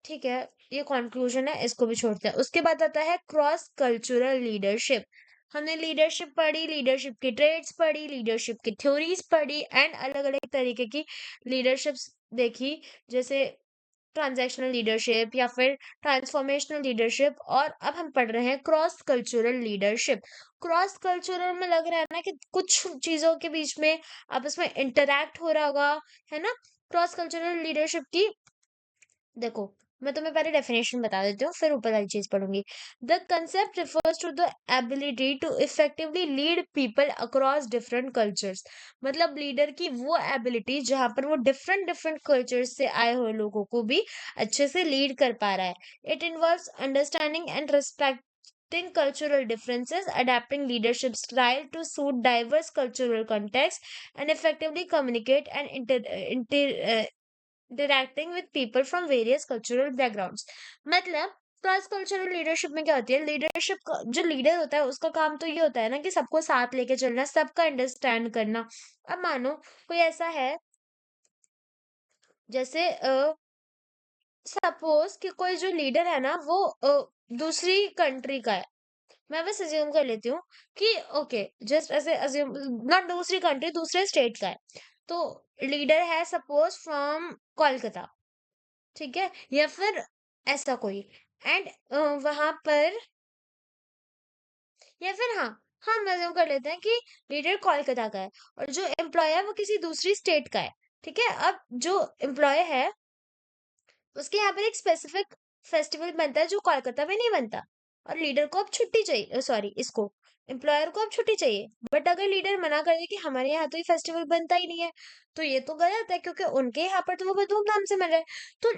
ठीक है। ये कंक्लूजन है, इसको भी छोड़ते हैं। उसके बाद आता है क्रॉस कल्चरल लीडरशिप। हमने लीडरशिप पढ़ी, लीडरशिप की ट्रेड्स पढ़ी, लीडरशिप की थ्योरीज पढ़ी एंड अलग अलग तरीके की लीडरशिप्स देखी, जैसे ट्रांजैक्शनल लीडरशिप या फिर ट्रांसफॉर्मेशनल लीडरशिप। और अब हम पढ़ रहे हैं cross cultural leadership. Cross cultural में लग रहा है ना कि कुछ चीजों के बीच में आपस में इंटरैक्ट हो रहा होगा, है ना। क्रॉस कल्चरल लीडरशिप की देखो, मैं तुम्हें पहले डेफिनेशन बता देती हूँ, फिर ऊपर वाली चीज पढ़ूंगी। The concept refers to the ability to effectively lead people across different cultures. मतलब लीडर की वो एबिलिटी जहां पर वो डिफरेंट डिफरेंट कल्चर्स से आए हुए लोगों को भी अच्छे से लीड कर पा रहा है। It involves understanding and respecting cultural differences, adapting leadership style to suit diverse cultural contexts, and effectively communicate and interacting with people from various cultural backgrounds. मतलब क्रॉस कल्चरल लीडरशिप में क्या होती है, लीडरशिप का जो लीडर होता है उसका काम तो ये होता है ना कि सबको साथ लेके चलना, सबका अंडरस्टैंड करना। अब मानो कोई ऐसा है, जैसे सपोज कि कोई जो लीडर है ना वो दूसरी कंट्री का है। मैं बस अज्यूम कर लेती हूँ कि ओके, जस्ट ऐसे अज्यूम, नॉट दूसरी कंट्री, दूसरे स्टेट का है। तो लीडर है सपोज फ्रॉम कोलकाता, ठीक है, या फिर ऐसा कोई। एंड वहां पर, या फिर हाँ, हम अज्यूम कर लेते हैं कि लीडर कोलकाता का है और जो एम्प्लॉय है वो किसी दूसरी स्टेट का है, ठीक है। अब जो एम्प्लॉय है उसके यहाँ पर एक स्पेसिफिक फेस्टिवल बनता है जो कोलकाता में नहीं बनता, और लीडर को अब छुट्टी चाहिए, सॉरी, इसको एम्प्लॉयर को अब छुट्टी चाहिए। बट अगर लीडर मना कर दे कि हमारे यहाँ तो ये फेस्टिवल बनता ही नहीं है, तो ये तो गलत है, क्योंकि उनके यहाँ पर तो वो बहुत धूमधाम से मन रहे। तो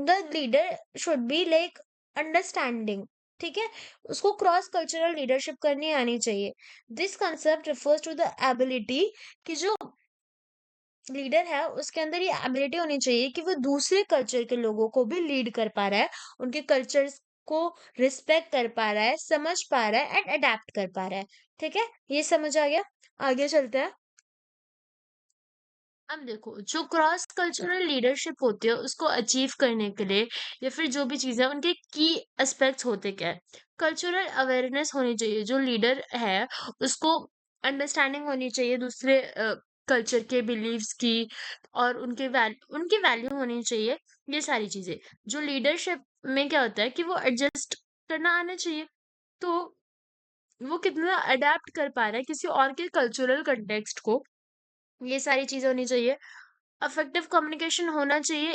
the leader should be like understanding, ठीक है। उसको क्रॉस कल्चरल लीडरशिप करनी आनी चाहिए। This concept refers to the ability कि जो लीडर है उसके अंदर ये एबिलिटी होनी चाहिए कि वो दूसरे कल्चर के लोगों को भी लीड कर पा रहा है, उनके कल्चर्स को रिस्पेक्ट कर पा रहा है, समझ पा रहा है एंड अडेप्ट कर पा रहा है, ठीक है। ये समझ आ गया। आगे चलते हैं। अब देखो, जो क्रॉस कल्चरल लीडरशिप होती है उसको अचीव करने के लिए या फिर जो भी चीजें, उनके की एस्पेक्ट्स होते क्या है। कल्चरल अवेयरनेस होनी चाहिए, जो लीडर है उसको अंडरस्टैंडिंग होनी चाहिए दूसरे कल्चर के बिलीव्स की, और उनकी वैल्यू होनी चाहिए। ये सारी चीजें जो लीडरशिप में क्या होता है कि वो एडजस्ट करना आना चाहिए। तो वो कितना अडेप्ट कर पा रहा है किसी और के कल्चरल कंटेक्स्ट को, ये सारी चीजें होनी चाहिए। अफेक्टिव कम्युनिकेशन होना चाहिए।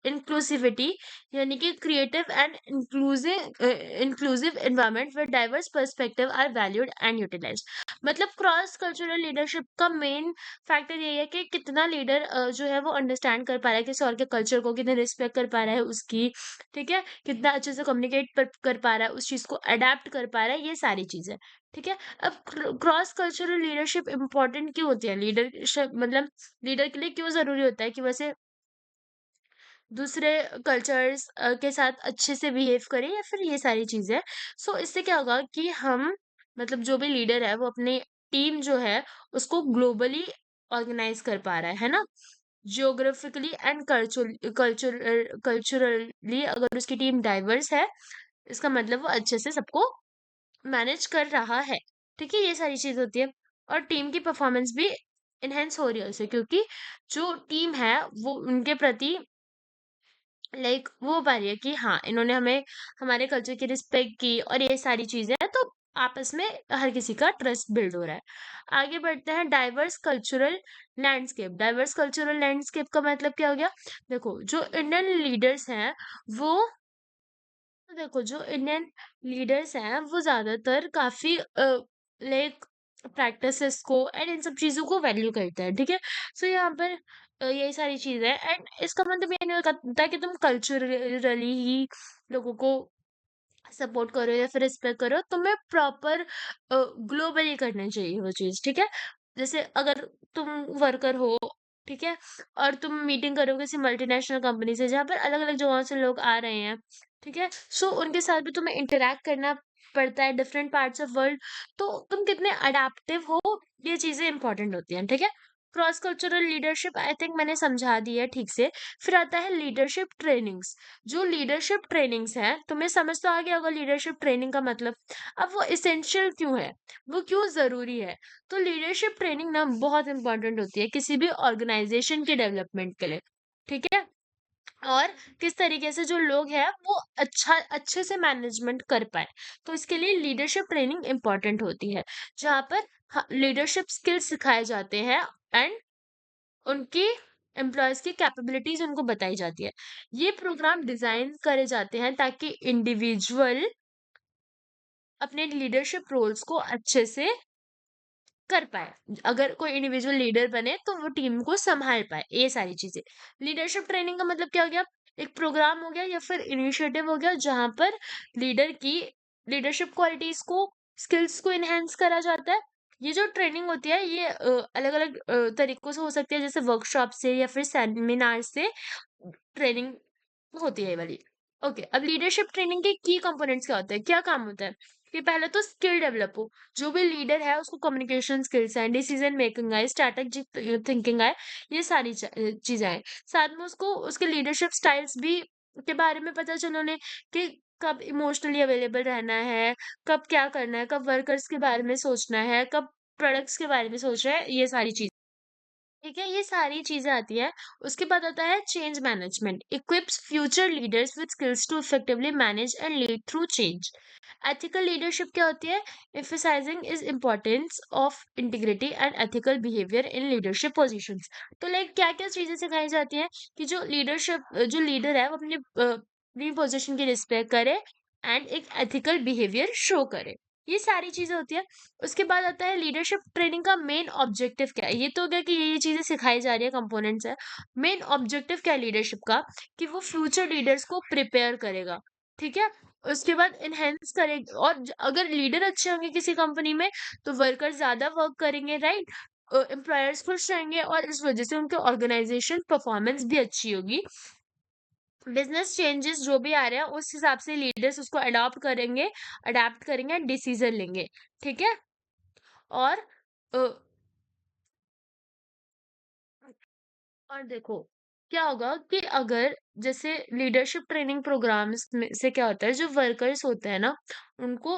इंक्लूसिविटी, यानी कि creative and inclusive environment with diverse perspective are valued and utilised. मतलब क्रॉस कल्चरल लीडरशिप का मेन फैक्टर ये है कि कितना लीडर जो है वो अंडरस्टैंड कर पा रहा है किसी और के कल्चर को, कितना रिस्पेक्ट कर पा रहा है उसकी, ठीक है, कितना अच्छे से कम्युनिकेट कर पा रहा है, उस चीज को अडेप्ट कर पा रहा है, ये सारी चीजें, ठीक है। अब क्रॉस कल्चरल लीडरशिप इंपॉर्टेंट क्यों होती है, लीडरशिप मतलब लीडर के लिए क्यों जरूरी होता है कि वैसे दूसरे कल्चर्स के साथ अच्छे से बिहेव करें, या फिर ये सारी चीजें। सो इससे क्या होगा कि हम, मतलब जो भी लीडर है वो अपनी टीम जो है उसको ग्लोबली ऑर्गेनाइज कर पा रहा है ना। जियोग्राफिकली एंड कल्चरली अगर उसकी टीम डाइवर्स है, इसका मतलब वो अच्छे से सबको मैनेज कर रहा है, ठीक है। ये सारी चीज होती है। और टीम की परफॉर्मेंस भी इनहेंस हो रही है उससे, क्योंकि जो टीम है वो उनके प्रति वो पा रही है कि हाँ, इन्होंने हमें हमारे कल्चर की रिस्पेक्ट की और ये सारी चीजें हैं, तो आपस में हर किसी का ट्रस्ट बिल्ड हो रहा है। आगे बढ़ते हैं, diverse cultural landscape. Diverse cultural landscape का मतलब क्या हो गया? देखो, जो इंडियन लीडर्स हैं वो जो इंडियन लीडर्स हैं वो ज्यादातर काफी लाइक प्रैक्टिसेस को एंड इन सब चीजों को वैल्यू करते हैं, ठीक है। सो यहाँ पर यही सारी चीजें हैं, एंड इसका मतलब ये नहीं होता कि तुम कल्चरली ही लोगों को सपोर्ट करो या फिर रिस्पेक्ट करो, तुम्हें प्रॉपर ग्लोबली करना चाहिए वो चीज, ठीक है। जैसे अगर तुम वर्कर हो, ठीक है, और तुम मीटिंग करोगे किसी मल्टीनेशनल कंपनी से जहाँ पर अलग अलग जगहों से लोग आ रहे हैं, ठीक है, सो उनके साथ भी तुम्हें इंटरेक्ट करना पड़ता है, डिफरेंट पार्ट्स ऑफ वर्ल्ड। तो तुम कितने अडेप्टिव हो, ये चीजें इंपॉर्टेंट होती हैं, ठीक है। Cross cultural leadership I think मैंने समझा दी है ठीक से। फिर आता है लीडरशिप ट्रेनिंग्स। जो लीडरशिप ट्रेनिंग्स हैं, तुम्हें समझ तो आ गया होगा लीडरशिप ट्रेनिंग का मतलब। अब वो इसेंशियल क्यों है, वो क्यों जरूरी है? तो लीडरशिप ट्रेनिंग ना बहुत इंपॉर्टेंट होती है किसी भी ऑर्गेनाइजेशन के डेवलपमेंट के लिए, ठीक है। और किस तरीके से जो लोग हैं वो अच्छे से मैनेजमेंट कर पाए, तो इसके लिए लीडरशिप ट्रेनिंग इंपॉर्टेंट होती है, जहाँ पर लीडरशिप स्किल्स सिखाए जाते हैं एंड उनकी एम्प्लॉयज की कैपेबिलिटीज उनको बताई जाती है। ये प्रोग्राम डिजाइन करे जाते हैं ताकि इंडिविजुअल अपने लीडरशिप रोल्स को अच्छे से कर पाए। अगर कोई इंडिविजुअल लीडर बने तो वो टीम को संभाल पाए, ये सारी चीजें। लीडरशिप ट्रेनिंग का मतलब क्या हो गया? एक प्रोग्राम हो गया या फिर इनिशिएटिव हो गया जहां पर लीडर की लीडरशिप क्वालिटीज को, स्किल्स को इनहेंस करा जाता है। ये जो ट्रेनिंग होती है ये अलग अलग तरीकों से हो सकती है, जैसे वर्कशॉप से या फिर सेमिनार से ट्रेनिंग होती है ये वाली। ओके, अब लीडरशिप ट्रेनिंग के की कंपोनेंट्स क्या होते हैं, क्या काम होता है? कि पहले तो स्किल डेवलप हो, जो भी लीडर है उसको कम्युनिकेशन स्किल्स है, डिसीजन मेकिंग है, स्ट्रैटेजिक थिंकिंग है, ये सारी चीजें हैं। साथ में उसको उसके लीडरशिप स्टाइल्स भी के बारे में पता चले उन्हें, कि कब इमोशनली अवेलेबल रहना है, कब क्या करना है, कब वर्कर्स के बारे में सोचना है, कब प्रोडक्ट्स के बारे में सोच रहा है, ये सारी चीजें, ठीक है, ये सारी चीजें आती है। उसके बाद आता है change management, equips future leaders with skills to effectively manage and lead through change. Ethical leadership क्या होती है? emphasizing is importance of integrity and ethical behaviour in leadership positions. तो क्या क्या चीजें सिखाई जाती हैं कि जो लीडर है वो अपनी पोजीशन की रिस्पेक्ट करे एंड एक एथिकल बिहेवियर शो करे, ये सारी चीजें होती है। उसके बाद आता है लीडरशिप ट्रेनिंग का मेन ऑब्जेक्टिव क्या है। ये तो हो गया कि ये चीजें सिखाई जा रही है, कंपोनेंट्स है। मेन ऑब्जेक्टिव क्या है लीडरशिप का? कि वो फ्यूचर लीडर्स को प्रिपेयर करेगा, ठीक है। उसके बाद इनहेंस करेगा, और अगर लीडर अच्छे होंगे किसी कंपनी में तो वर्कर ज्यादा वर्क करेंगे, राइट। एम्प्लॉयर्स खुश रहेंगे और इस वजह से उनके ऑर्गेनाइजेशन परफॉर्मेंस भी अच्छी होगी। बिजनेस चेंजेस जो भी आ रहे हैं उस हिसाब से लीडर्स उसको अडाप्ट करेंगे, डिसीजन लेंगे, ठीक है। और अ, और देखो, क्या होगा कि अगर जैसे लीडरशिप ट्रेनिंग प्रोग्राम्स में से क्या होता है, जो वर्कर्स होते हैं ना उनको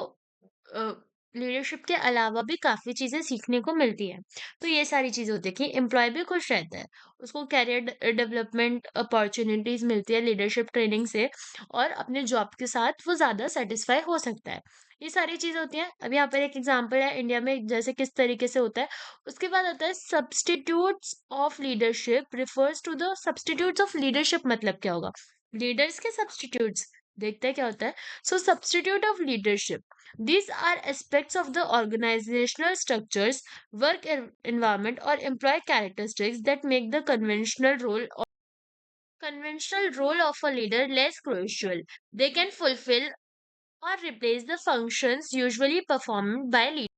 लीडरशिप के अलावा भी काफी चीजें सीखने को मिलती है। तो ये सारी चीजें होती है कि एम्प्लॉय भी खुश रहता है, उसको कैरियर डेवलपमेंट अपॉर्चुनिटीज मिलती है लीडरशिप ट्रेनिंग से, और अपने जॉब के साथ वो ज्यादा सेटिस्फाई हो सकता है। ये सारी चीजें होती हैं। अब यहाँ पर एक एग्जांपल है इंडिया में जैसे किस तरीके से होता है। उसके बाद आता है substitutes of leadership, refers to the substitutes of leadership, मतलब क्या होगा? लीडर्स के सब्स्टिट्यूट्स, देखते हैं क्या होता है। So substitute of leadership, these are aspects of the organizational structures, work environment, or employee characteristics that make the conventional role of a leader less crucial. They can fulfill or replace the functions usually performed by leaders.